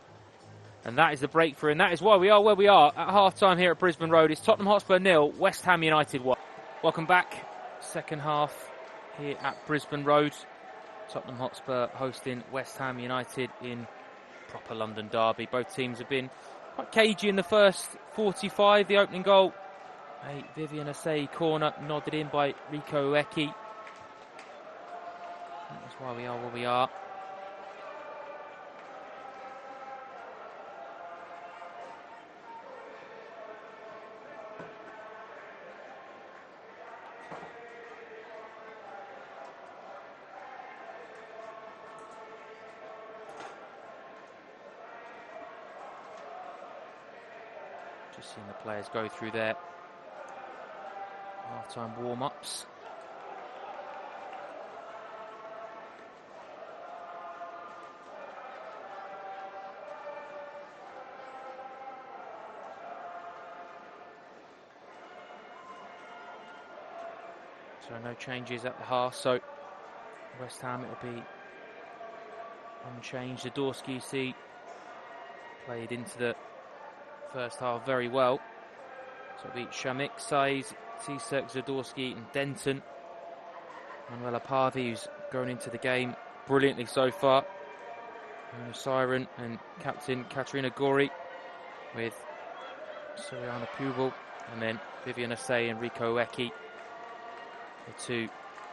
And that is the breakthrough. And that is why we are where we are at half-time here at Brisbane Road. It's Tottenham Hotspur 0, West Ham United 1. Welcome back. Second half here at Brisbane Road. Tottenham Hotspur hosting West Ham United in proper London derby. Both teams have been quite cagey in the first 45. The opening goal, a Vivian Asay corner nodded in by Rico Ueki. That's why we are where we are. Just seeing the players go through their half-time warm-ups. So no changes at the half, so West Ham it will be unchanged. Zadorsky, you see, played into the first half very well. So it'll be Shamik, Saiz, Cisak, Zadorsky and Denton. Manuela Parvi, who's going into the game brilliantly so far. Siren and captain Katerina Gori with Soriana Pubel, and then Vivian Asay and Rico Ueki. The two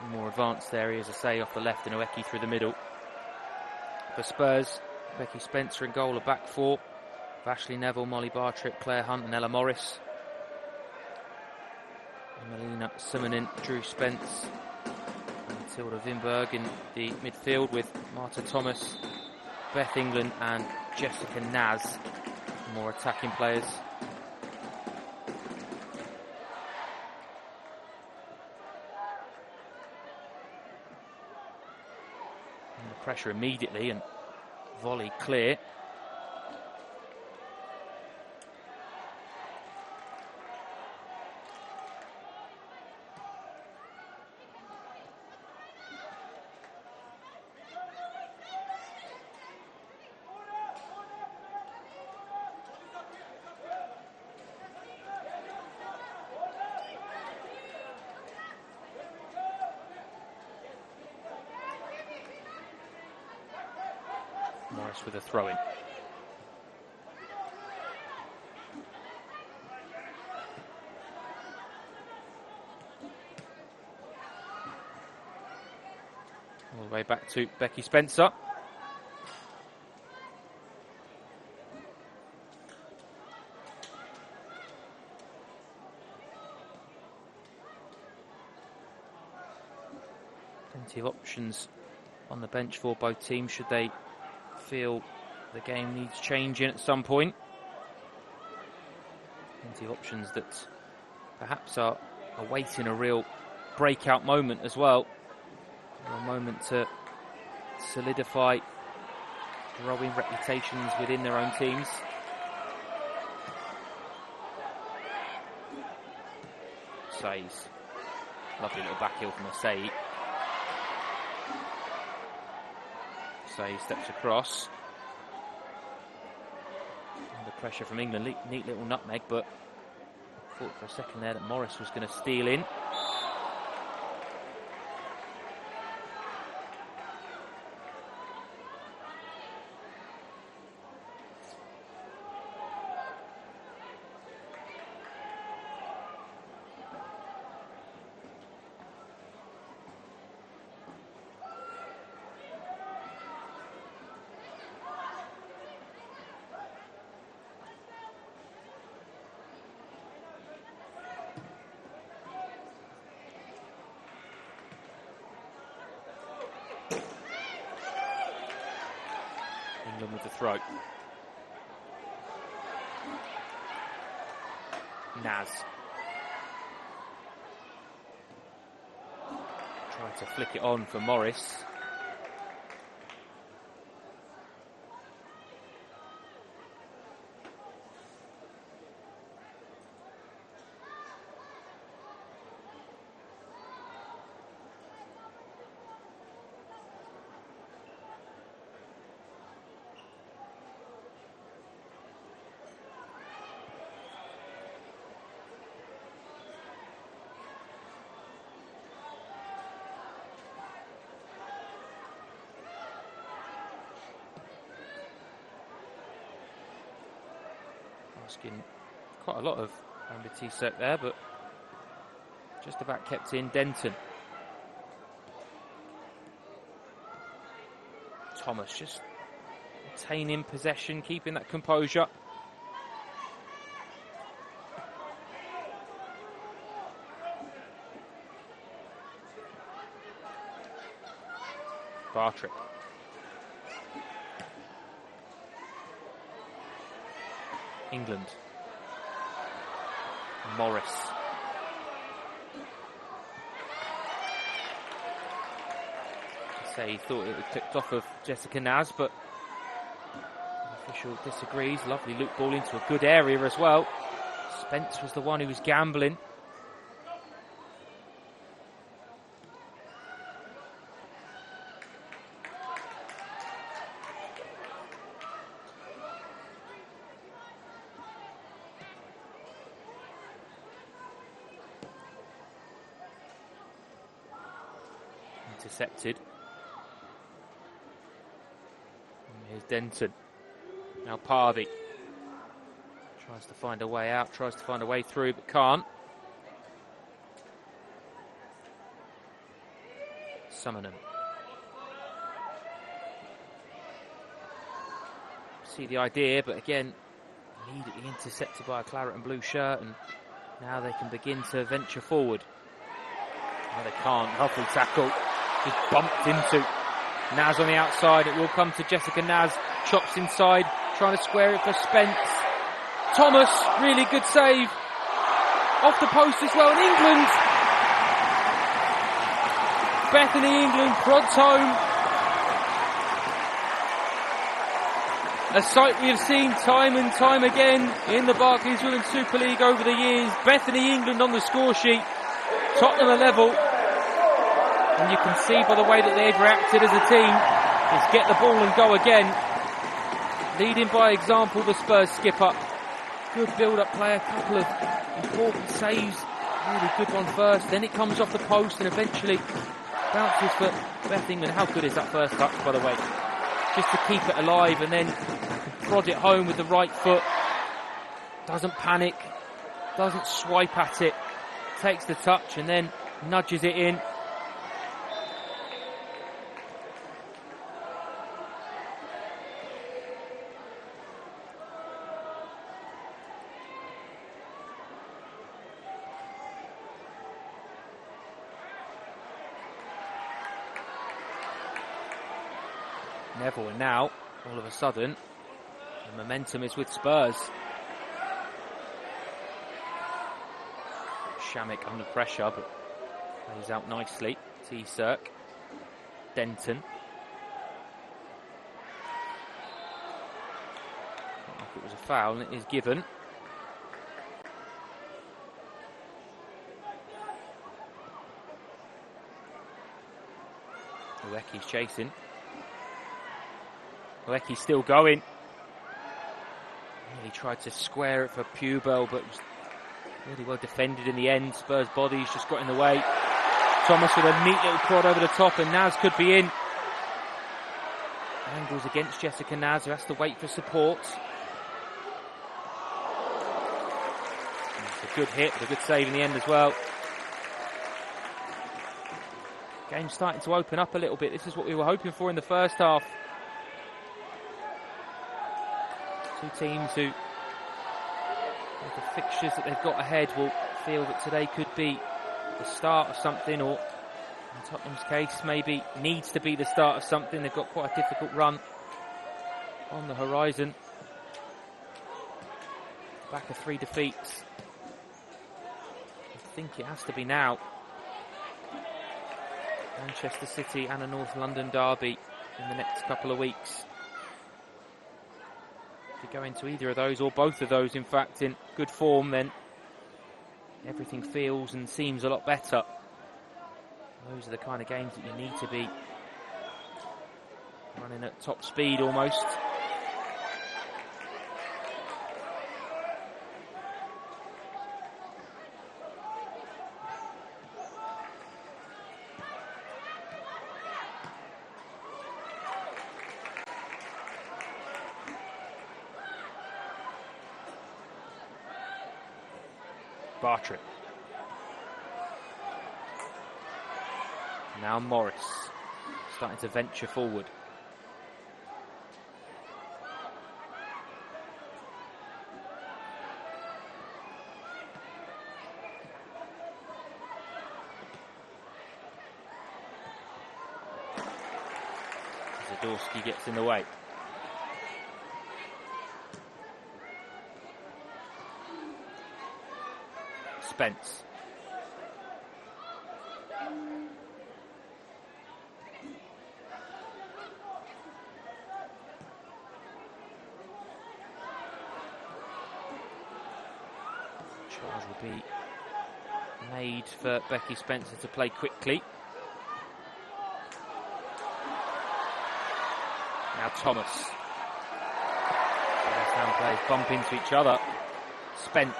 more advanced areas, Asay off the left and Ueki through the middle. For Spurs, Becky Spencer in goal, a back four. Ashley Neville, Molly Bartrick, Claire Hunt and Ella Morris. Melina Simonin, Drew Spence and Tilda Wimberg in the midfield with Marta Thomas, Beth England and Jessica Naz, more attacking players. Under pressure immediately and volley clear. Morris with a throw-in. All the way back to Becky Spencer. Plenty of options on the bench for both teams should they feel the game needs changing at some point. Plenty of options that perhaps are awaiting a real breakout moment as well. A moment to solidify growing reputations within their own teams. Says. Lovely little back heel from Asai. Say steps across. Under pressure from England. Neat little nutmeg, but thought for a second there that Morris was going to steal in. England with the throw. Naz. Tried to flick it on for Morris. Asking quite a lot of Amber T-Sec there, but just about kept in. Denton. Thomas just maintaining possession, keeping that composure. Bartrick. England. Morris. Say he thought it was clipped off of Jessica Naz, but the official disagrees. Lovely loop ball into a good area as well. Spence was the one who was gambling. Intercepted. And here's Denton. Now Pardy. Tries to find a way out, tries to find a way through, but can't. Summonen. See the idea, but again, immediately intercepted by a claret and blue shirt, and now they can begin to venture forward. No, they can't. Lovely tackle. Just bumped into Naz on the outside. It will come to Jessica Naz. Chops inside, trying to square it for Spence. Thomas, really good save. Off the post as well. And England. Bethany England prods home. A sight we have seen time and time again in the Barclays Women's Super League over the years. Bethany England on the score sheet. Tottenham are level. And you can see by the way that they've reacted as a team is get the ball and go again. Leading by example, the Spurs skipper. Good build-up play, a couple of important saves. Really good one first, then it comes off the post and eventually bounces for Beth England. How good is that first touch, by the way? Just to keep it alive and then prod it home with the right foot. Doesn't panic, doesn't swipe at it. Takes the touch and then nudges it in. Neville, and now, all of a sudden, the momentum is with Spurs. Shamik under pressure, but plays out nicely. T-Circ. Denton. Felt like it was a foul, and it is given. Ueki's chasing. Ueki's still going. He tried to square it for Pubel, but it was really well defended in the end. Spurs' bodies just got in the way. Thomas with a neat little prod over the top, and Naz could be in. Angles against Jessica Naz, who has to wait for support. It's a good hit, but a good save in the end as well. Game's starting to open up a little bit. This is what we were hoping for in the first half. Two teams who, with the fixtures that they've got ahead, will feel that today could be the start of something, or in Tottenham's case, maybe needs to be the start of something. They've got quite a difficult run on the horizon. Back of 3 defeats. I think it has to be now. Manchester City and a North London derby in the next couple of weeks. If you go into either of those, or both of those, in fact, in good form, then everything feels and seems a lot better. Those are the kind of games that you need to be running at top speed almost. Bartrip. Now Morris starting to venture forward. Zadorsky gets in the way. Spence. Charge will be made for Becky Spencer to play quickly. Now Thomas. Left-hand players bump into each other. Spence.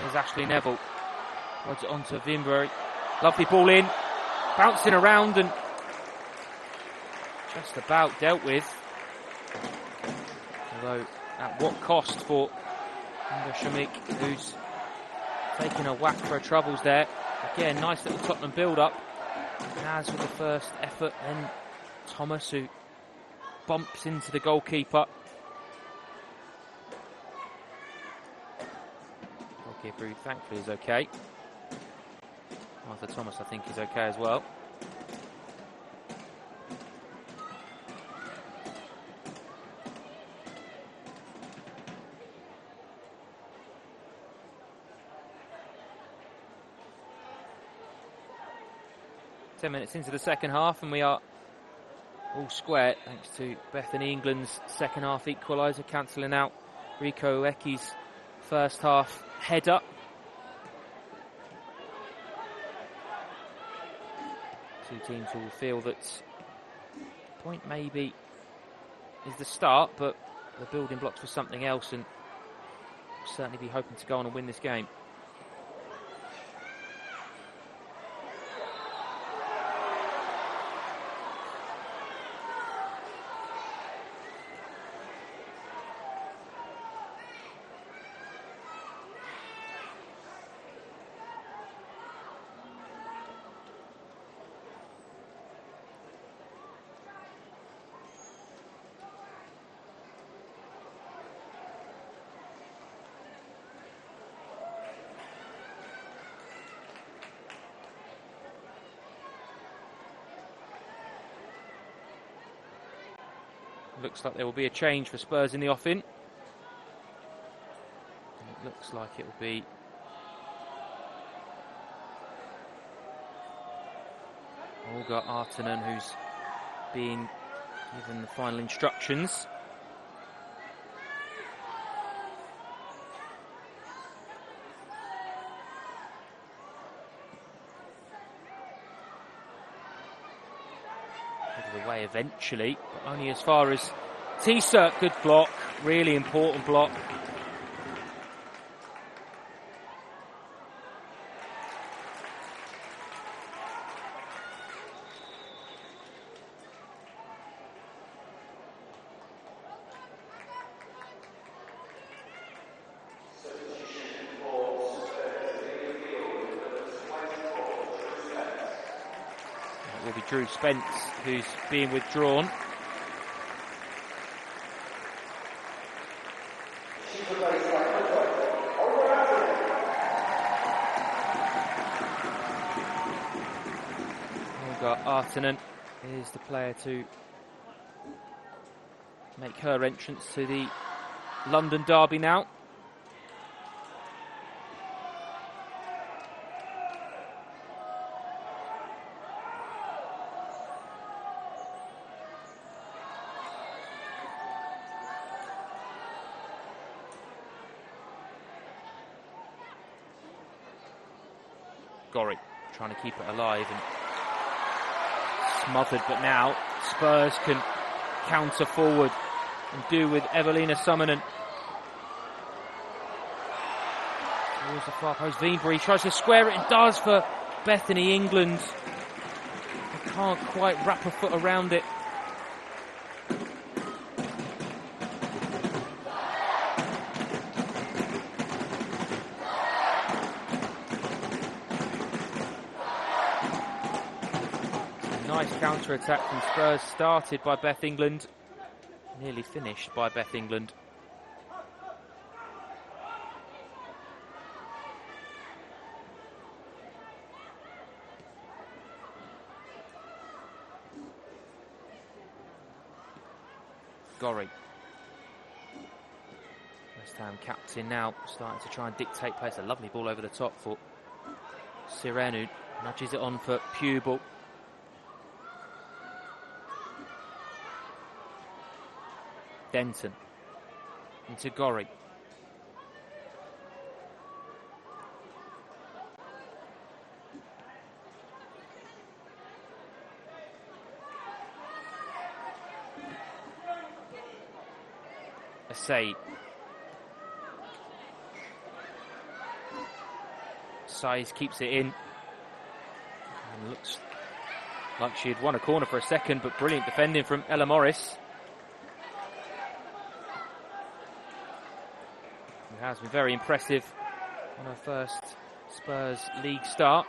There's Ashley Neville. Rods it on to Vinbury. Lovely ball in. Bouncing around and just about dealt with. Although at what cost for Amber Shamik, who's taking a whack for her troubles there. Again, nice little Tottenham build-up. Naz with the first effort, then Thomas, who bumps into the goalkeeper. Goalkeeper, who thankfully is okay. Arthur Thomas, I think, is okay as well. Minutes into the second half, and we are all square thanks to Bethany England's second half equaliser, cancelling out Rico Ueki's first half header. Two teams will feel that point maybe is the start, but the building blocks for something else, and certainly be hoping to go on and win this game. Looks like there will be a change for Spurs in the offing. It looks like it will be Olga Artanen who's being given the final instructions. the way eventually, but only as far as T-Cert. Good block, really important block. It will be Drew Spence who's being withdrawn. Artanen is the player to make her entrance to the London derby now. Gorry trying to keep it alive and smothered, but now Spurs can counter forward and do with Evelina Summonen. Towards the far post, Wienbury tries to square it and does for Bethany England. They can't quite wrap a foot around it. Counter-attack from Spurs, started by Beth England, nearly finished by Beth England. Gorry, West Ham captain now, starting to try and dictate pace. A lovely ball over the top for Sirenu, nudges it on for Pubel. Denton into Gorry. Asai. Size keeps it in. And looks like she had won a corner for a second, but brilliant defending from Ella Morris. Has been very impressive on her first Spurs league start.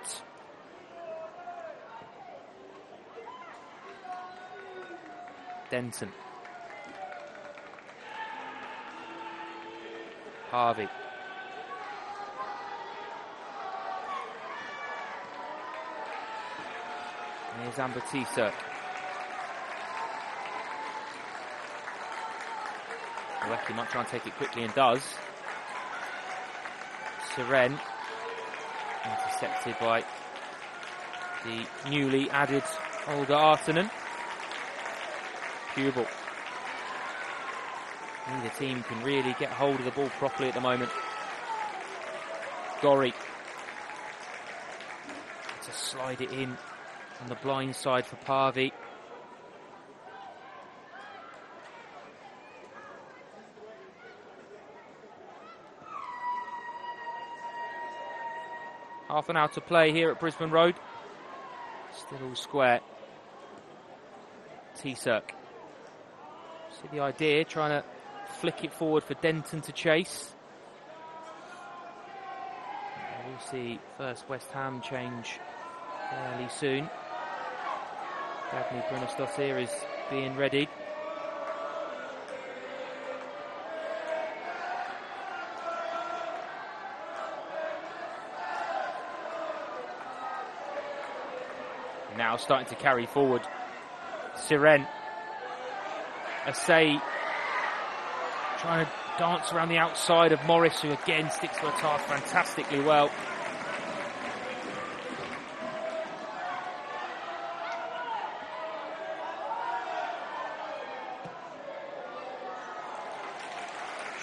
Denton. Harvey. Here's Amber T-Cert. He might try and take it quickly and does. Siren, intercepted by the newly added Olga Artanen. Pubel. Neither team can really get hold of the ball properly at the moment. Gorry to slide it in on the blind side for Parvi. Half an hour to play here at Brisbane Road. Still all square. T-Cert. See the idea, trying to flick it forward for Denton to chase. We'll see first West Ham change fairly soon. Dagny Brunestottir is being readied. Now starting to carry forward. Siren. Asai trying to dance around the outside of Morris, who again sticks to her task fantastically well.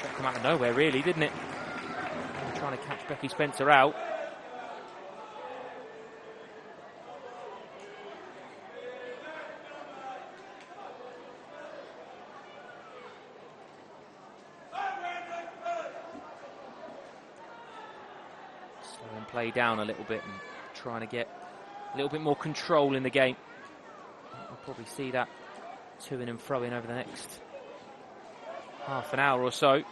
Shot come out of nowhere really, didn't it? Trying to catch Becky Spencer out. play down a little bit and trying to get a little bit more control in the game. We'll probably see that to-in and fro-in over the next half an hour or so.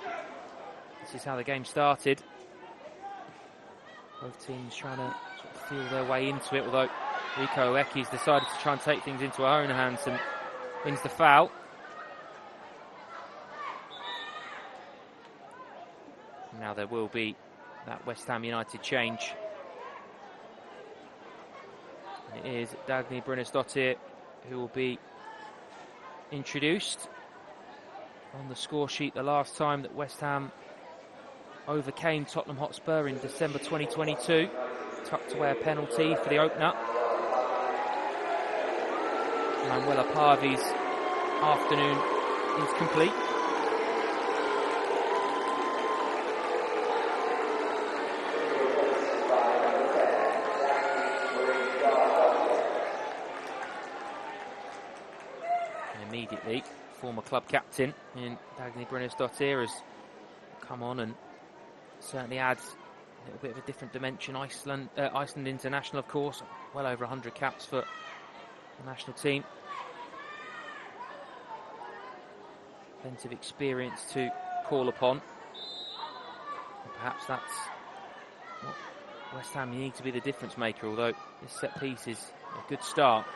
This is how the game started. Both teams trying to sort of feel their way into it, although Rico Oeki's decided to try and take things into her own hands and wins the foul. Now there will be that West Ham United change. And it is Dagny Brynjarsdottir who will be introduced. On the score sheet the last time that West Ham overcame Tottenham Hotspur in December 2022, tucked away a penalty for the opener. Manuela Pavi's afternoon is complete. And immediately, former club captain in Dagny Brynjarsdottir has come on and certainly adds a little bit of a different dimension. Iceland international, of course, well over 100 caps for the national team. Plenty of experience to call upon. And perhaps that's what West Ham need to be the difference maker, although this set piece is a good start.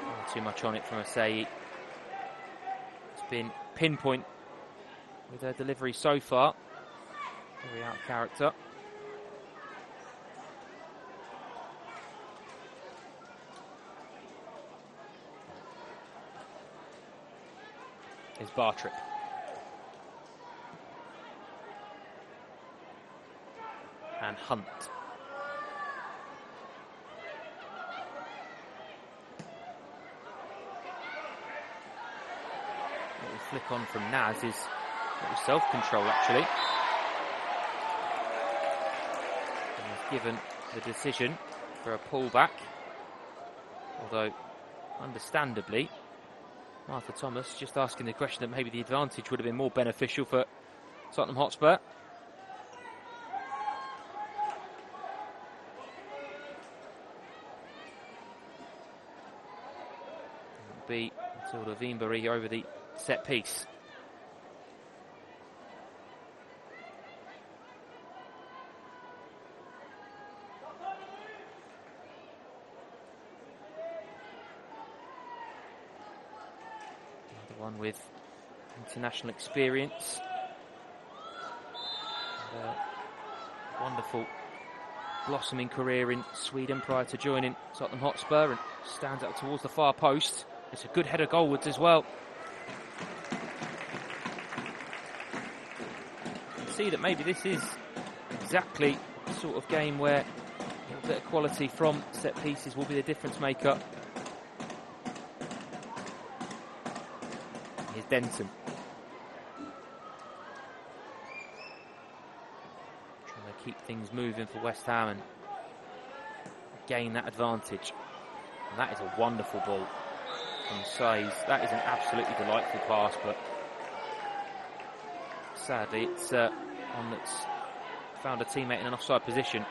Not too much on it from Asai. It's been pinpoint with her delivery so far. Very out of character. Is Bartrip. And Hunt. Little flick on from Naz is self-control actually. And he's given the decision for a pullback. Although, understandably, Martha Thomas just asking the question that maybe the advantage would have been more beneficial for Tottenham Hotspur. It will be Matilda Wienberry over the set piece. One with international experience. And a wonderful blossoming career in Sweden prior to joining Tottenham Hotspur, and stands up towards the far post. It's a good header goalwards as well. You can see that maybe this is exactly the sort of game where a little bit of quality from set pieces will be the difference maker. Denton. Trying to keep things moving for West Ham and gain that advantage. And that is a wonderful ball from Says. That is an absolutely delightful pass, but sadly it's one that's found a teammate in an offside position.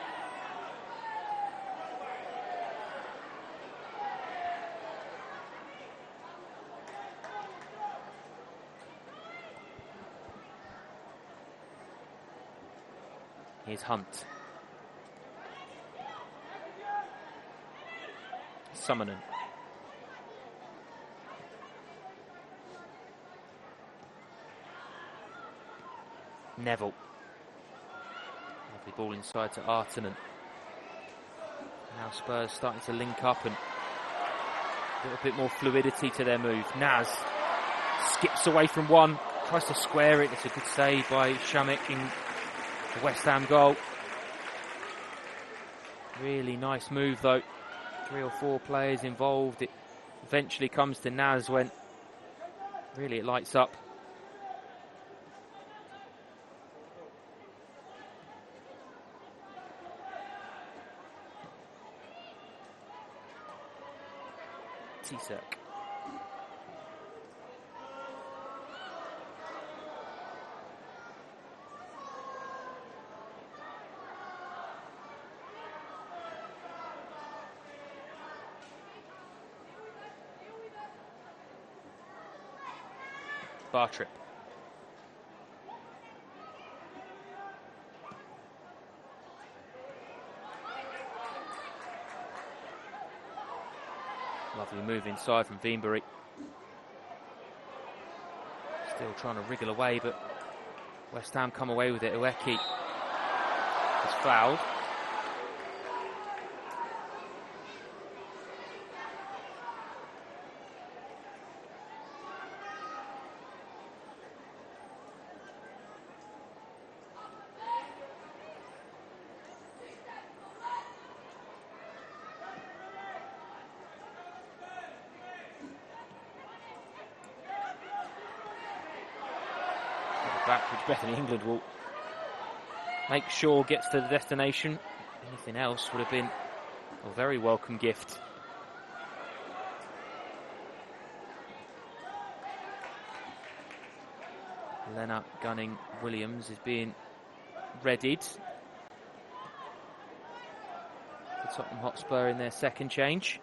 Here's Hunt. Summonen. Neville. Lovely ball inside to Artonen. Now Spurs starting to link up and a little bit more fluidity to their move. Naz skips away from one, tries to square it. It's a good save by Shamik in the West Ham goal. Really nice move though. 3 or 4 players involved. It eventually comes to Naz when really it lights up. Tisak. Bartrip. Lovely move inside from Veenbury. Still trying to wriggle away, but West Ham come away with it. Ueki is fouled. Back, which Bethany England will make sure gets to the destination. Anything else would have been a very welcome gift. Lena Gunning-Williams is being readied. The Tottenham Hotspur in their second change.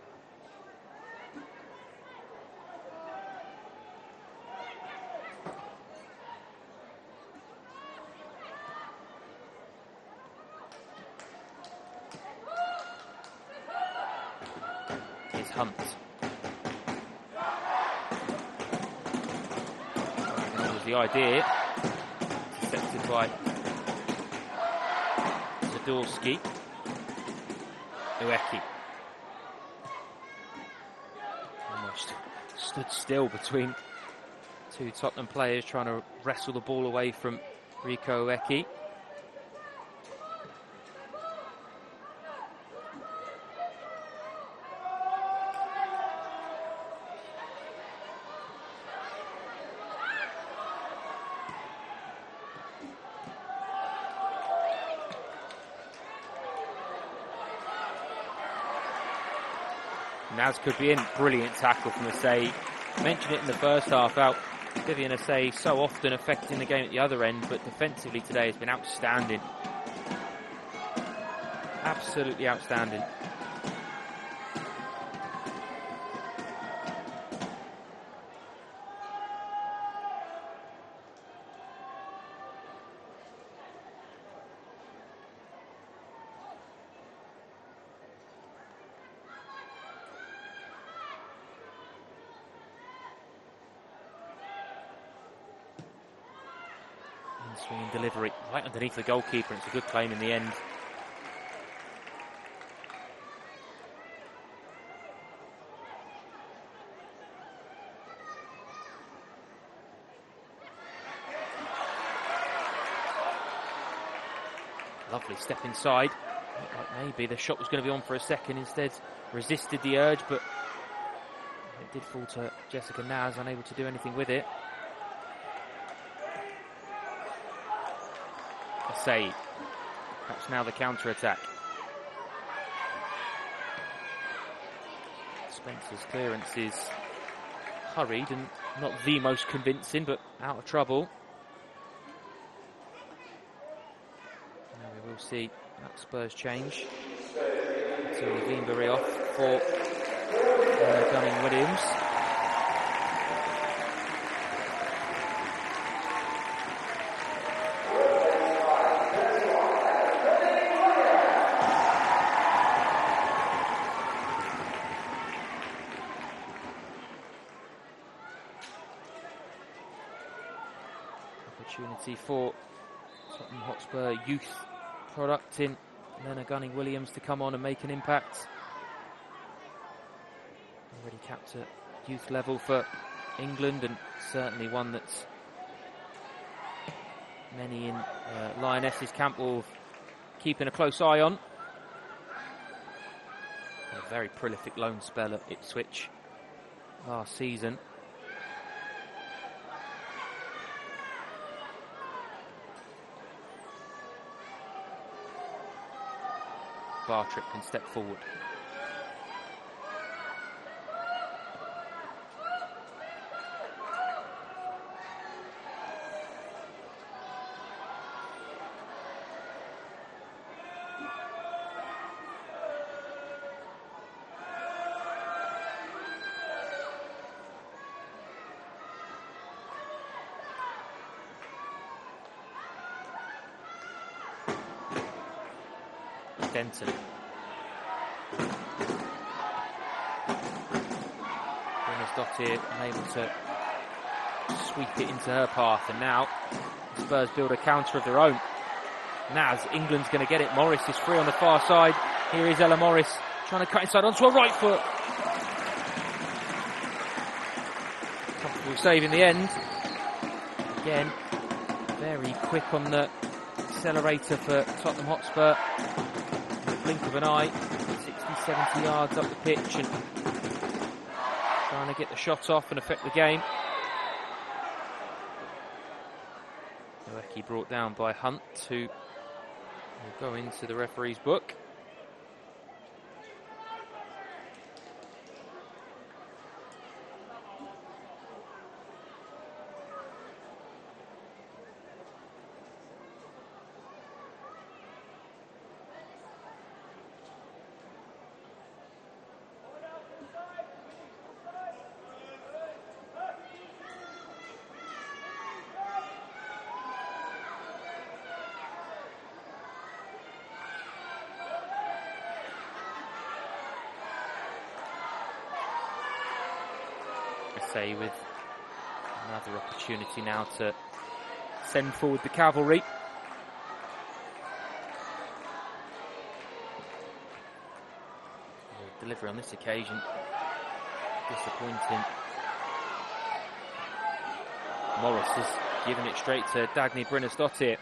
Hunt. That was the idea. Intercepted by Zadorsky. Ueki. Almost stood still between two Tottenham players trying to wrestle the ball away from Rico Ueki. Naz could be in. Brilliant tackle from Asai. Mentioned it in the first half, how Vivian Asai so often affecting the game at the other end, but defensively today has been outstanding. Absolutely outstanding. Swinging delivery right underneath the goalkeeper. It's a good claim in the end. Lovely step inside. Looked like maybe the shot was going to be on for a second. Instead, resisted the urge, but it did fall to Jessica Naz, unable to do anything with it. Save. Perhaps now the counter-attack. Spencer's clearance is hurried and not the most convincing, but out of trouble. Now we will see that Spurs change. So Veenbury off for Gunning-Williams. Opportunity for Tottenham Hotspur youth product in Lena Gunning-Williams to come on and make an impact. Already capped at youth level for England, and certainly one that's many in Lionesses camp will keeping a close eye on. A very prolific loan spell at Ipswich last season. Bartrip can step forward. Kenton. Dottir unable to sweep it into her path, and now Spurs build a counter of their own. Naz, England's going to get it. Morris is free on the far side. Here is Ella Morris trying to cut inside onto a right foot. Comfortable save in the end. Again, very quick on the accelerator for Tottenham Hotspur. In the blink of an eye, 60-70 yards up the pitch and trying to get the shot off and affect the game. Noecki brought down by Hunt, who will go into the referee's book. Say with another opportunity now to send forward the cavalry. The delivery on this occasion disappointing. Morris has given it straight to Dagny Brynäs-Dottir.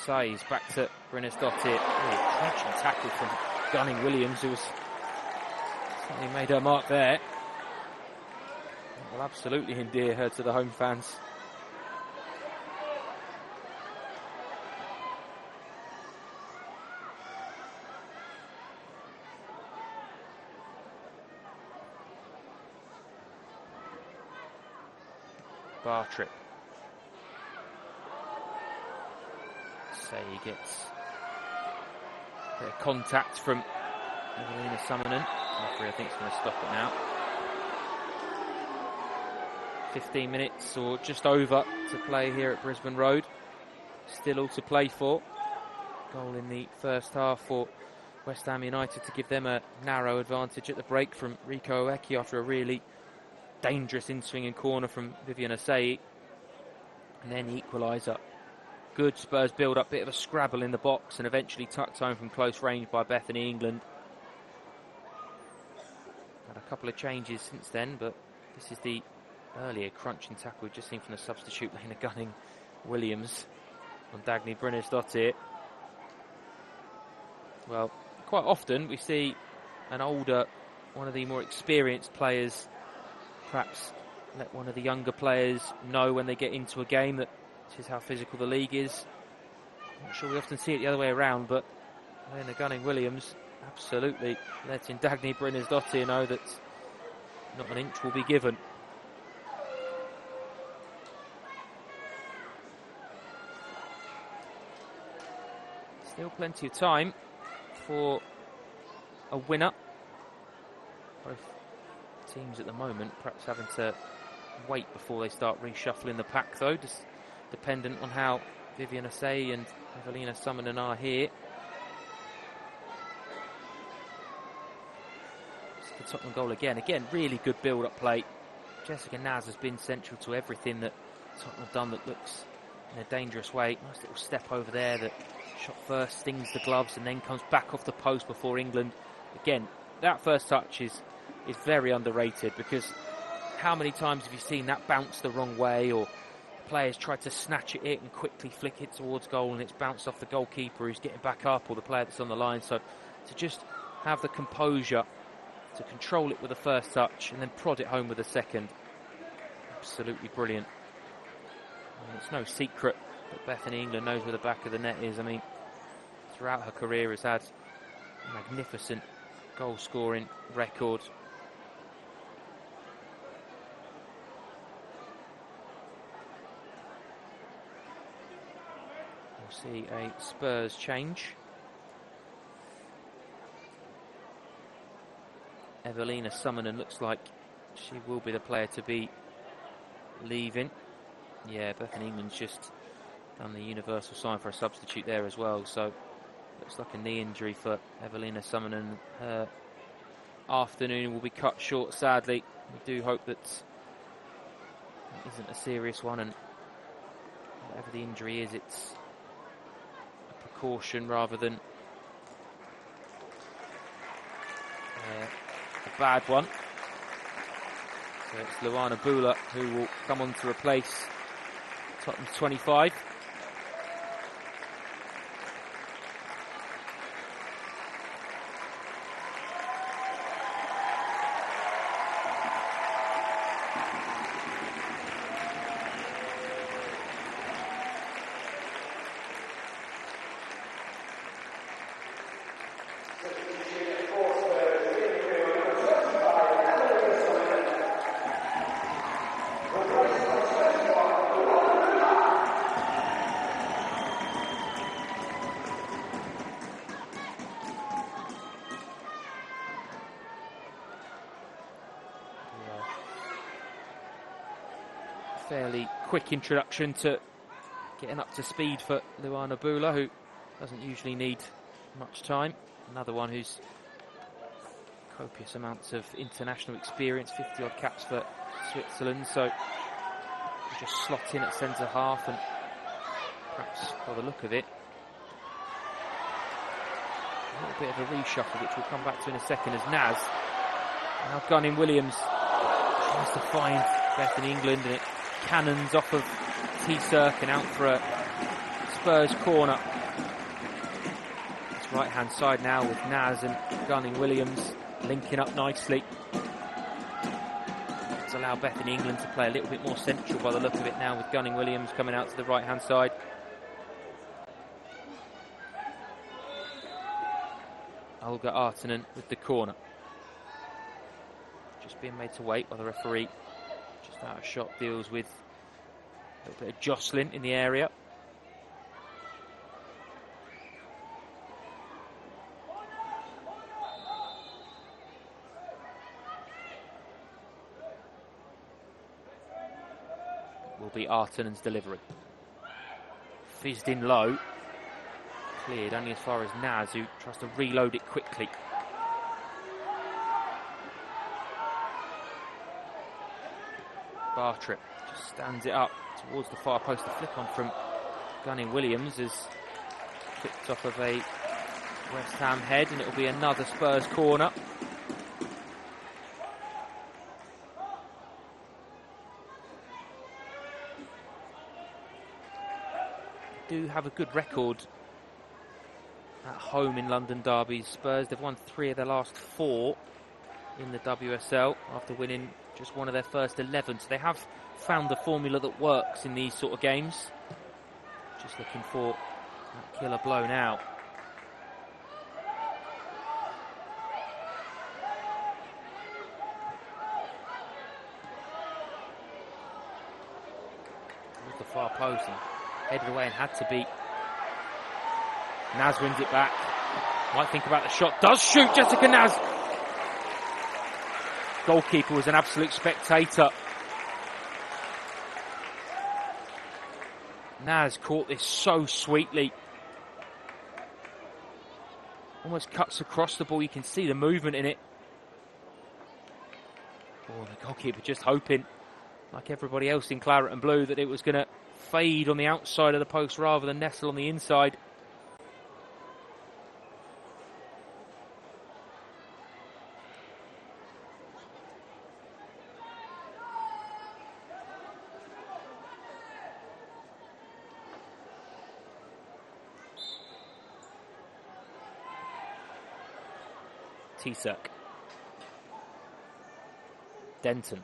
Says back to Brynäs-Dottir. Really crunching tackle from Gunning-Williams, who was certainly made her mark there. Will absolutely endear her to the home fans. Bartrip. Say he gets a bit of contact from Evelina Summonen. Referee, I think, is going to stop it now. 15 minutes or just over to play here at Brisbane Road. Still all to play for. Goal in the first half for West Ham United to give them a narrow advantage at the break from Rico Oeki after a really dangerous in-swinging corner from Vivian Asai. And then the equaliser. Good Spurs build-up, bit of a scrabble in the box and eventually tucked home from close range by Bethany England. Had a couple of changes since then, but this is the earlier crunching tackle we've just seen from the substitute Lena Gunning-Williams on Dagny Brynäs-Dottir. Well, quite often we see an older, one of the more experienced players perhaps let one of the younger players know when they get into a game that this is how physical the league is. I'm not sure we often see it the other way around, but Lena Gunning-Williams absolutely letting Dagny Brynäs-Dottir know that not an inch will be given. Still plenty of time for a winner. Both teams at the moment perhaps having to wait before they start reshuffling the pack, though, just dependent on how Vivian Asai and Evelina Summonen are here. It's the Tottenham goal again. Again, really good build-up play. Jessica Naz has been central to everything that Tottenham have done that looks in a dangerous way. Nice little step over there that shot first, stings the gloves and then comes back off the post before England. Again, that first touch is very underrated, because how many times have you seen that bounce the wrong way, or players try to snatch it and quickly flick it towards goal and it's bounced off the goalkeeper who's getting back up, or the player that's on the line. So to just have the composure to control it with the first touch and then prod it home with the second, absolutely brilliant. And it's no secret that Bethany England knows where the back of the net is. I mean, throughout her career has had a magnificent goal scoring record. We'll see a Spurs change. Evelina Summonen looks like she will be the player to be leaving. Yeah, Bethany England's just done the universal sign for a substitute there as well. So Looks like a knee injury for Evelina Summonen. Her afternoon will be cut short, sadly. We do hope that it isn't a serious one, and whatever the injury is, it's a precaution rather than a bad one. So it's Luana Bula who will come on to replace Tottenham's 25. Fairly quick introduction to getting up to speed for Luana Bula, who doesn't usually need much time. Another one who's copious amounts of international experience, 50-odd caps for Switzerland, so just slot in at centre half, and perhaps by the look of it, a little bit of a reshuffle, which we'll come back to in a second, as Naz, now Gunning Williams, tries to find Bethany England, and it cannons off of T-Circ and out for a Spurs corner. It's right hand side now with Naz and Gunning Williams linking up nicely. Let's allow Bethany England to play a little bit more central by the look of it now, with Gunning Williams coming out to the right hand side. Olga Artinen with the corner. Just being made to wait by the referee. Just out of shot, deals with a little bit of jostling in the area. Will be Artinen's delivery. Fizzed in low. Cleared only as far as Naz, who tries to reload it quickly. Bartrip just stands it up towards the far post. The flick on from Gunning Williams is flicked off of a West Ham head, and it will be another Spurs corner. Do have a good record at home in London derbies. Spurs, they've won 3 of their last 4 in the WSL after winning just one of their first 11, so they have found the formula that works in these sort of games. Just looking for that killer blow now. Towards the far post and headed away, and had to beat. Naz wins it back. Might think about the shot. Does shoot Jessica Naz. Goalkeeper was an absolute spectator. Naz caught this so sweetly. Almost cuts across the ball. You can see the movement in it. Oh, the goalkeeper just hoping, like everybody else in claret and blue, that it was going to fade on the outside of the post rather than nestle on the inside. T-Circ. Denton.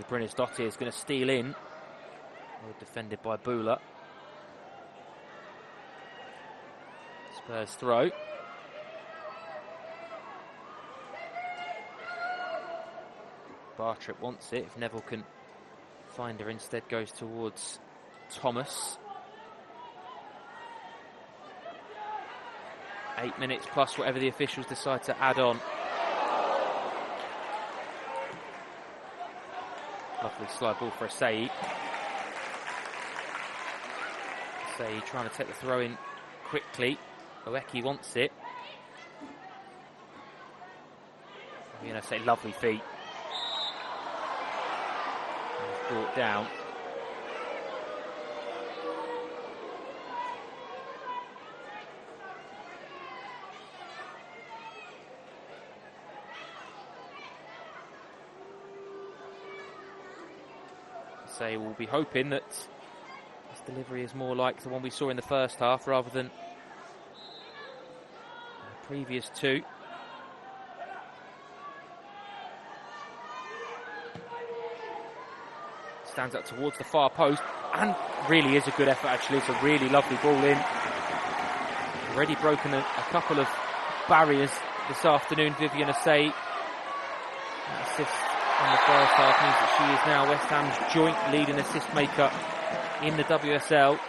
Brynnis Dottir is going to steal in. Well defended by Bula. Spurs throw. Bartrip wants it. If Neville can find her, instead goes towards Thomas. 8 minutes plus whatever the officials decide to add on. Lovely slide ball for Asai. Say trying to take the throw in quickly. Oeki wants it. Say lovely feet. He's brought down. Say we'll be hoping that this delivery is more like the one we saw in the first half rather than the previous two. Stands up towards the far post and really is a good effort actually. It's a really lovely ball in. Already broken a couple of barriers this afternoon. Vivian Asay assist in the first half means that she is now West Ham's joint leading assist maker in the WSL.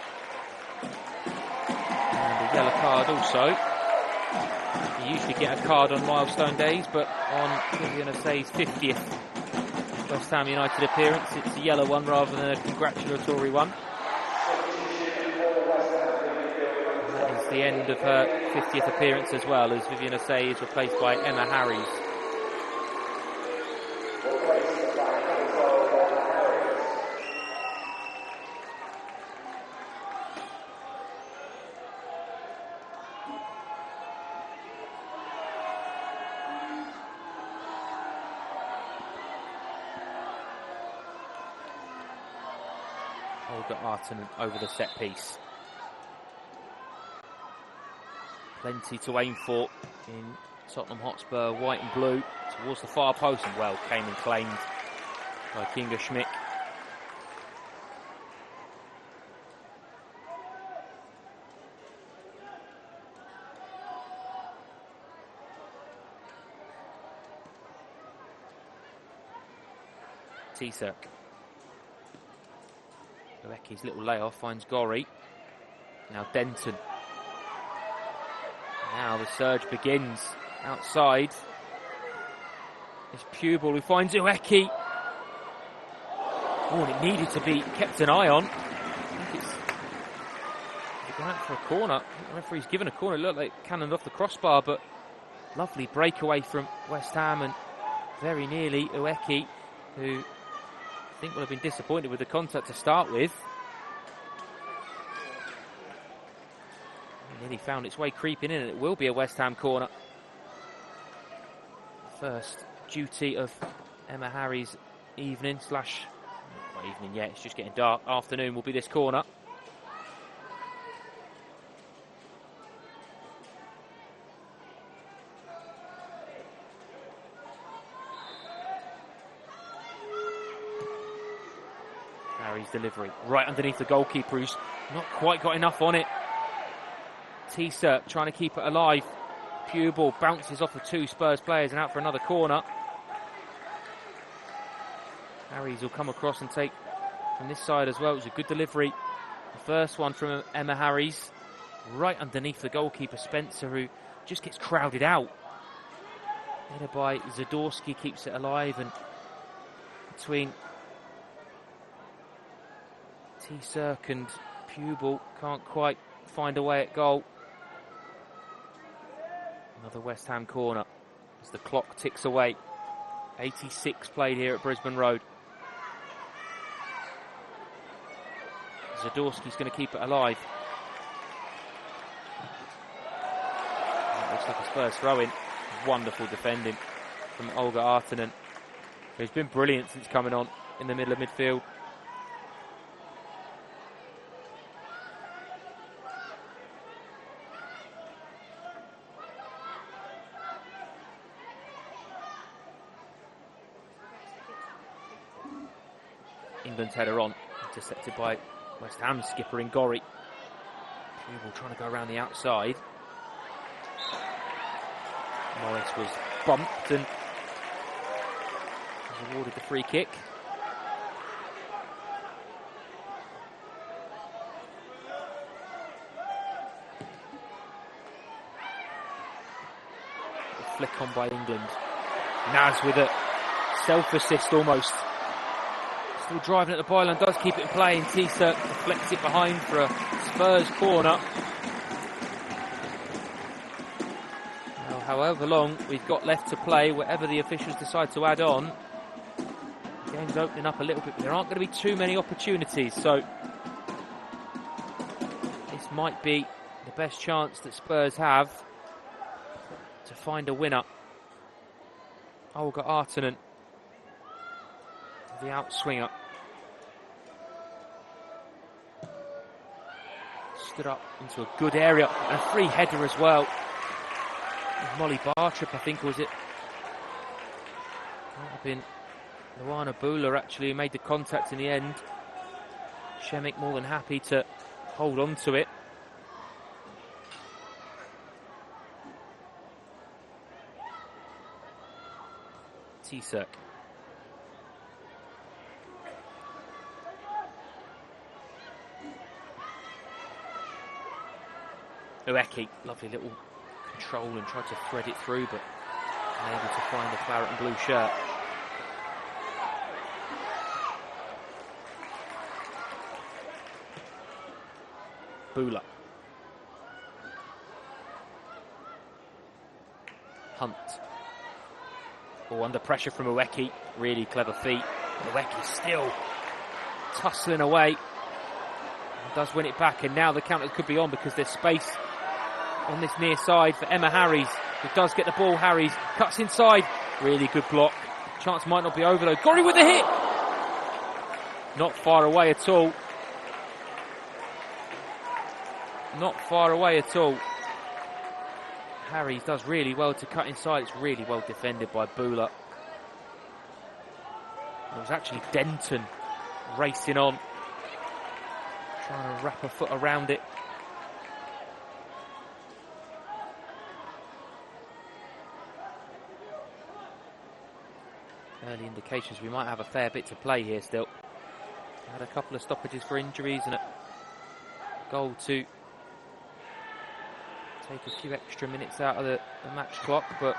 And a yellow card also. You usually get a card on milestone days, but on Vivian Asay's 50th West Ham United appearance, it's a yellow one rather than a congratulatory one. And that is the end of her 50th appearance as well, as Vivian Asay is replaced by Emma Harries. Over the set piece. Plenty to aim for in Tottenham Hotspur, white and blue, towards the far post, and well, came and claimed by Kinga Schmick. Tisa. Oeki's little layoff finds Gorry. Now Denton. Now the surge begins. Outside. It's Pupil who finds Oeki. Oh, and it needed to be kept an eye on. I think it's going out for a corner. I think the referee's given a corner. It looked like it cannoned off the crossbar, but lovely breakaway from West Ham and very nearly Oeki, who I think will have been disappointed with the contact to start with. It nearly found its way creeping in, and it will be a West Ham corner. First duty of Emma Harries' evening slash, not evening yet, it's just getting dark, afternoon will be this corner. Delivery right underneath the goalkeeper, who's not quite got enough on it. Tisa trying to keep it alive. Pupil bounces off of two Spurs players and out for another corner. Harries will come across and take from this side as well. It was a good delivery. The first one from Emma Harries, right underneath the goalkeeper Spencer, who just gets crowded out. Headed by Zadorsky, keeps it alive, and between T-Circ and Pupil can't quite find a way at goal. Another West Ham corner as the clock ticks away. 86 played here at Brisbane Road. Zadorsky's going to keep it alive. It looks like a Spurs throw-in. Wonderful defending from Olga Artinen, who's been brilliant since coming on in the middle of midfield. England's header on, intercepted by West Ham skipper Ngori. Pupil trying to go around the outside. Morris was bumped and was awarded the free kick. A flick on by England. Naz with a self-assist almost. Still driving at the byline, does keep it in play, and T-Circ deflects it behind for a Spurs corner. Now, however long we've got left to play, whatever the officials decide to add on, the game's opening up a little bit, but there aren't going to be too many opportunities, so this might be the best chance that Spurs have to find a winner. Olga Artonen, the outswinger, stood up into a good area, and a free header as well. Molly Bartrip, I think, was it? Might have been Luana Bula, actually, who made the contact in the end. Shemik more than happy to hold on to it. Tisak. Ueki, lovely little control and tried to thread it through, but unable to find the claret and blue shirt. Bula. Hunt. Oh, under pressure from Ueki. Really clever feet. Ueki still tussling away. And does win it back, and now the counter could be on because there's space on this near side for Emma Harries, who does get the ball. Harries cuts inside. Really good block. Chance might not be over though. Gorry with the hit. Not far away at all. Not far away at all. Harries does really well to cut inside. It's really well defended by Bula. It was actually Denton racing on, trying to wrap a foot around it. Early indications we might have a fair bit to play here still. Had a couple of stoppages for injuries and a goal to take a few extra minutes out of the match clock, but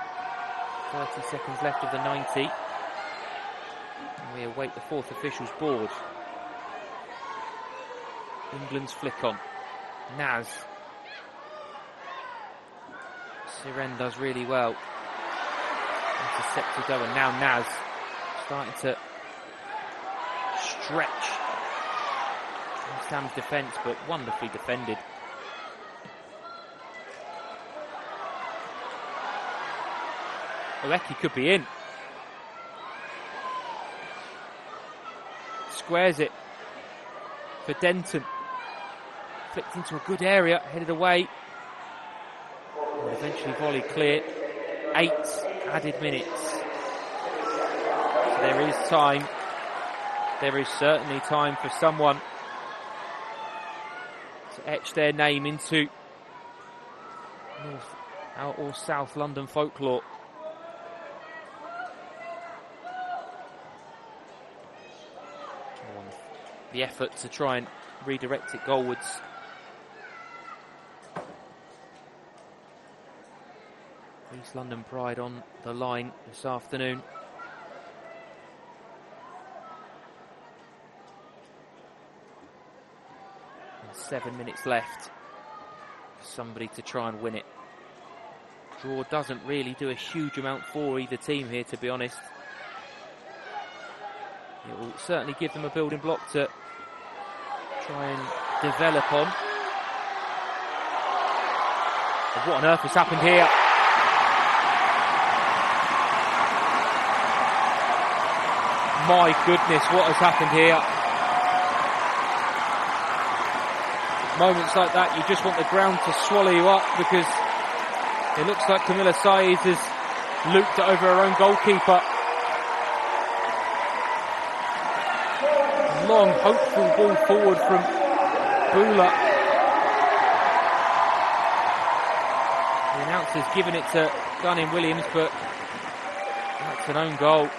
30 seconds left of the 90. And we await the fourth official's board. England's flick on. Naz. Siren does really well. Intercepted though, and now Naz starting to stretch Sam's defence, but wonderfully defended. Ueki could be in. Squares it for Denton. Flicked into a good area, headed away. And eventually volley clear. 8 added minutes. So there is time. There is certainly time for someone to etch their name into North or South London folklore. The effort to try and redirect it goalwards. East London Pride on the line this afternoon. And 7 minutes left for somebody to try and win it. Draw doesn't really do a huge amount for either team here, to be honest. It will certainly give them a building block to try and develop on. But what on earth has happened here? My goodness, what has happened here? Moments like that, you just want the ground to swallow you up, because it looks like Camilla Saiz has looped it over her own goalkeeper. Long, hopeful ball forward from Bula. The announcer's given it to Gunning-Williams, but that's an own goal.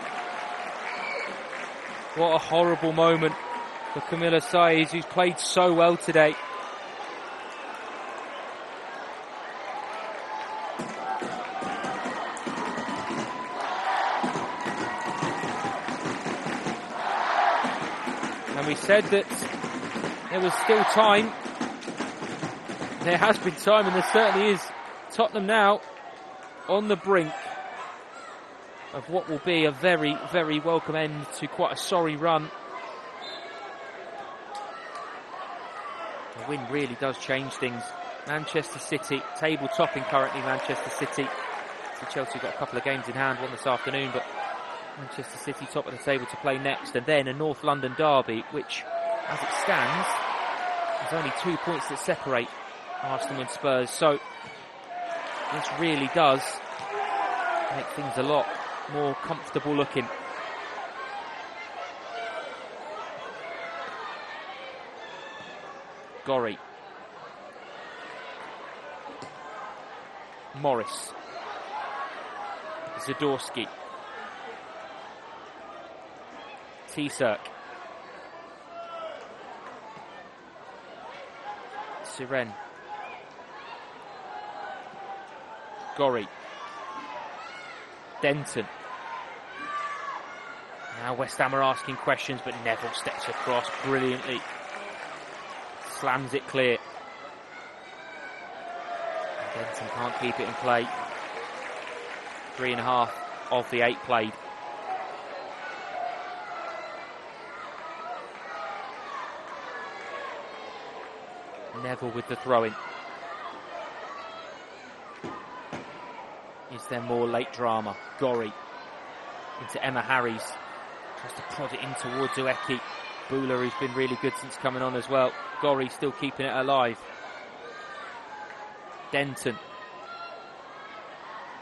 What a horrible moment for Camilla Saiz, who's played so well today. And we said that there was still time There has been time, and there certainly is. Tottenham now on the brink of what will be a very, very welcome end to quite a sorry run. The win really does change things. Manchester City, table topping currently Manchester City. So Chelsea got a couple of games in hand, one this afternoon, but Manchester City top of the table to play next. And then a North London derby, which, as it stands, there's only 2 points that separate Arsenal and Spurs. So this really does make things a lot more comfortable looking. Gorry. Morris. Zadorsky. T-Cirk. Siren. Gorry. Denton. Now West Ham are asking questions, but Neville steps across brilliantly. Slams it clear. Denton can't keep it in play. 3.5 of the 8 played. Neville with the throw-in. Is there more late drama? Gorry into Emma Harries. Tries to prod it in towards Ueki. Bula, who's been really good since coming on as well. Gorry still keeping it alive. Denton.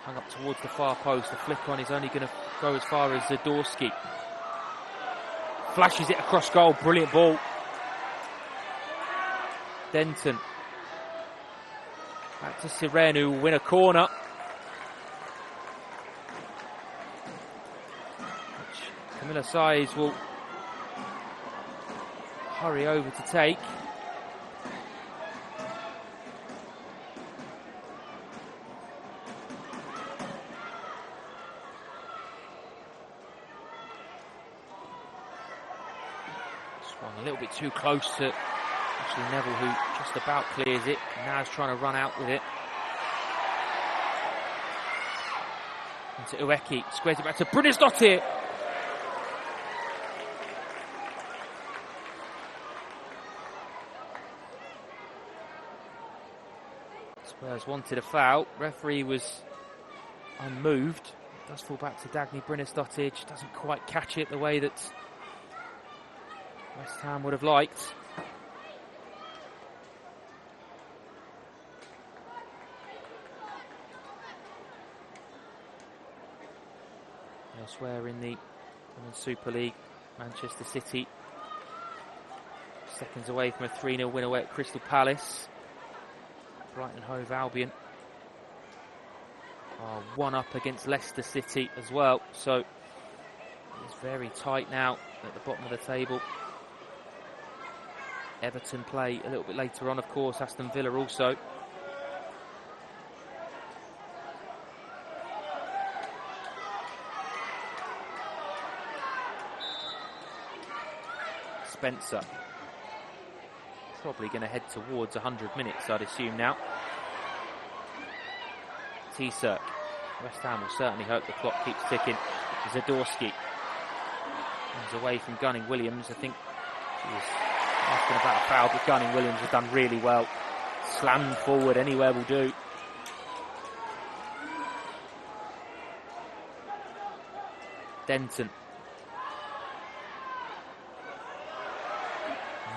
Hung up towards the far post. The flick on is only going to go as far as Zadorsky. Flashes it across goal. Brilliant ball. Denton. Back to Siren, who will win a corner. Which Camilla Saiz will hurry over to take. Swung a little bit too close to actually Neville, who just about clears it. Now is trying to run out with it. Into Ueki, squares it back to Brunistotti. Spurs wanted a foul. Referee was unmoved. Does fall back to Dagny Brunistotti. Doesn't quite catch it the way that West Ham would have liked. Elsewhere in the Women's Super League, Manchester City seconds away from a 3-0 win away at Crystal Palace. Brighton and Hove Albion are 1 up against Leicester City as well, so it's very tight now at the bottom of the table. Everton play a little bit later on, of course. Aston Villa also. Spencer. Probably going to head towards 100 minutes, I'd assume now. T-Cirk. West Ham will certainly hope the clock keeps ticking. Zadorsky comes away from Gunning Williams. I think he was asking about a foul, but Gunning Williams has done really well. Slammed forward, anywhere will do. Denton.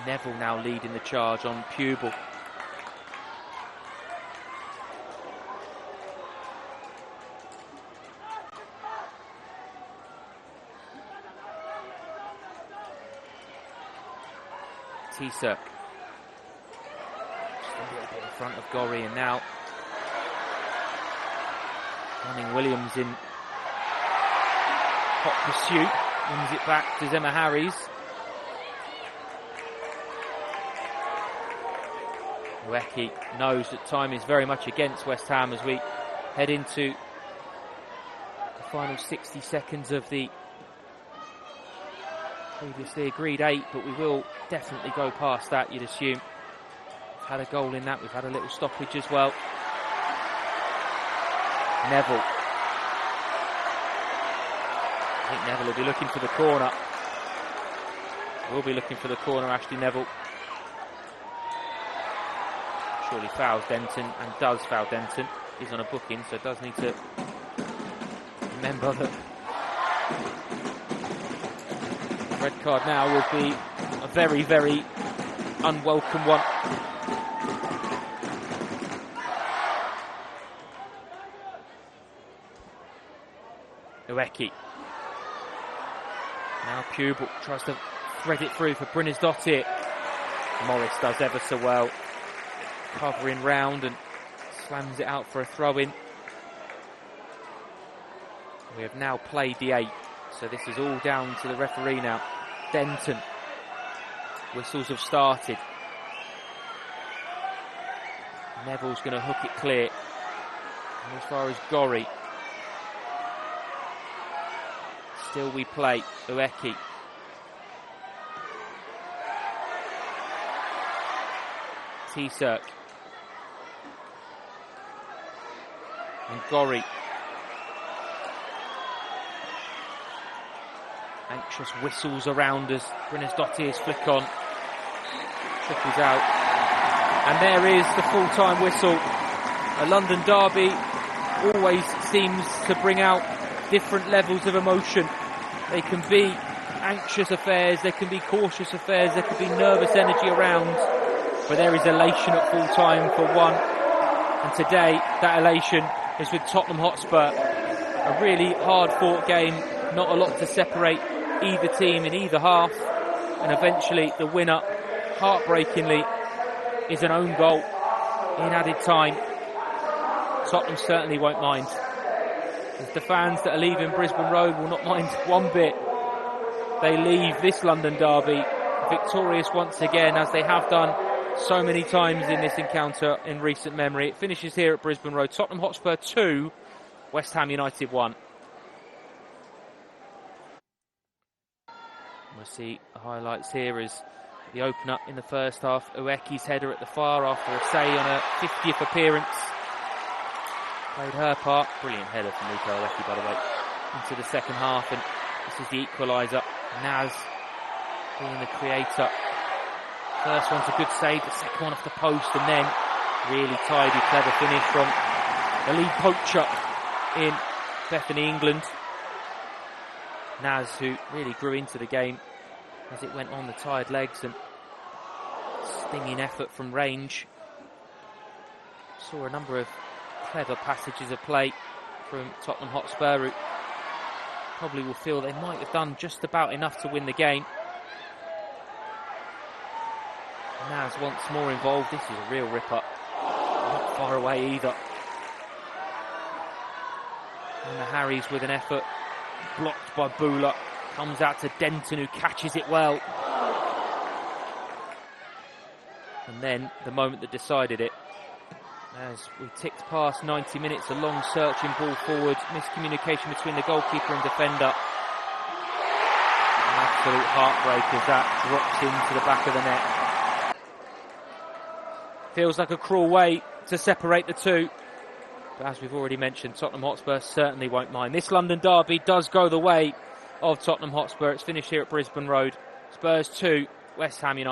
Neville now leading the charge on Pupil. T-Cirk. Just a little bit in front of Gorry, and now Gunning Williams in hot pursuit. Wins it back to Emma Harries. Ueki knows that time is very much against West Ham as we head into the final 60 seconds of the previously agreed 8, but we will definitely go past that, you'd assume. had a goal in that. We've had a little stoppage as well. Neville. I think Neville will be looking for the corner. Will be looking for the corner, Ashley Neville. Surely fouls Denton, and does foul Denton. He's on a booking, so does need to remember that the red card now would be a very, very unwelcome one. Ueki. Now Pupil tries to thread it through for Brynnes-Dottir. Morris does ever so well, covering round and slams it out for a throw-in. We have now played the 8, so this is all down to the referee now. Denton. Whistles have started. Neville's going to hook it clear. And as far as Gorry, still we play. Ueki. T-Circ. And Gorry. Anxious whistles around as Brynnes-Dottir's flick on. Trickles out. And there is the full-time whistle. A London derby always seems to bring out different levels of emotion. They can be anxious affairs, there can be cautious affairs, there can be nervous energy around, but there is elation at full-time for one. And today, that elation is with Tottenham Hotspur. A really hard-fought game, not a lot to separate either team in either half, and eventually the winner, heartbreakingly, is an own goal in added time. Tottenham certainly won't mind, as the fans that are leaving Brisbane Road will not mind one bit. They leave this London derby victorious once again, as they have done so many times in this encounter in recent memory. It finishes here at Brisbane Road. Tottenham Hotspur 2, West Ham United 1. We'll see the highlights here as the open-up in the first half. Ueki's header at the far after a say on her 50th appearance. Played her part. Brilliant header from Nico Ueki, by the way, into the second half. And this is the equaliser. Naz being the creator. First one's a good save, the second one off the post, and then really tidy, clever finish from the lead poacher in Bethany, England. Naz, who really grew into the game as it went on, the tired legs and stinging effort from range. Saw a number of clever passages of play from Tottenham Hotspur, who probably will feel they might have done just about enough to win the game. Naz once more involved. This is a real ripper. Not far away either. And the Harries with an effort. Blocked by Bula. Comes out to Denton, who catches it well. And then the moment that decided it, as we ticked past 90 minutes, a long searching ball forward. Miscommunication between the goalkeeper and defender. An absolute heartbreak as that drops into the back of the net. Feels like a cruel way to separate the two. But as we've already mentioned, Tottenham Hotspur certainly won't mind. This London derby does go the way of Tottenham Hotspur. It's finished here at Brisbane Road. Spurs 2, West Ham United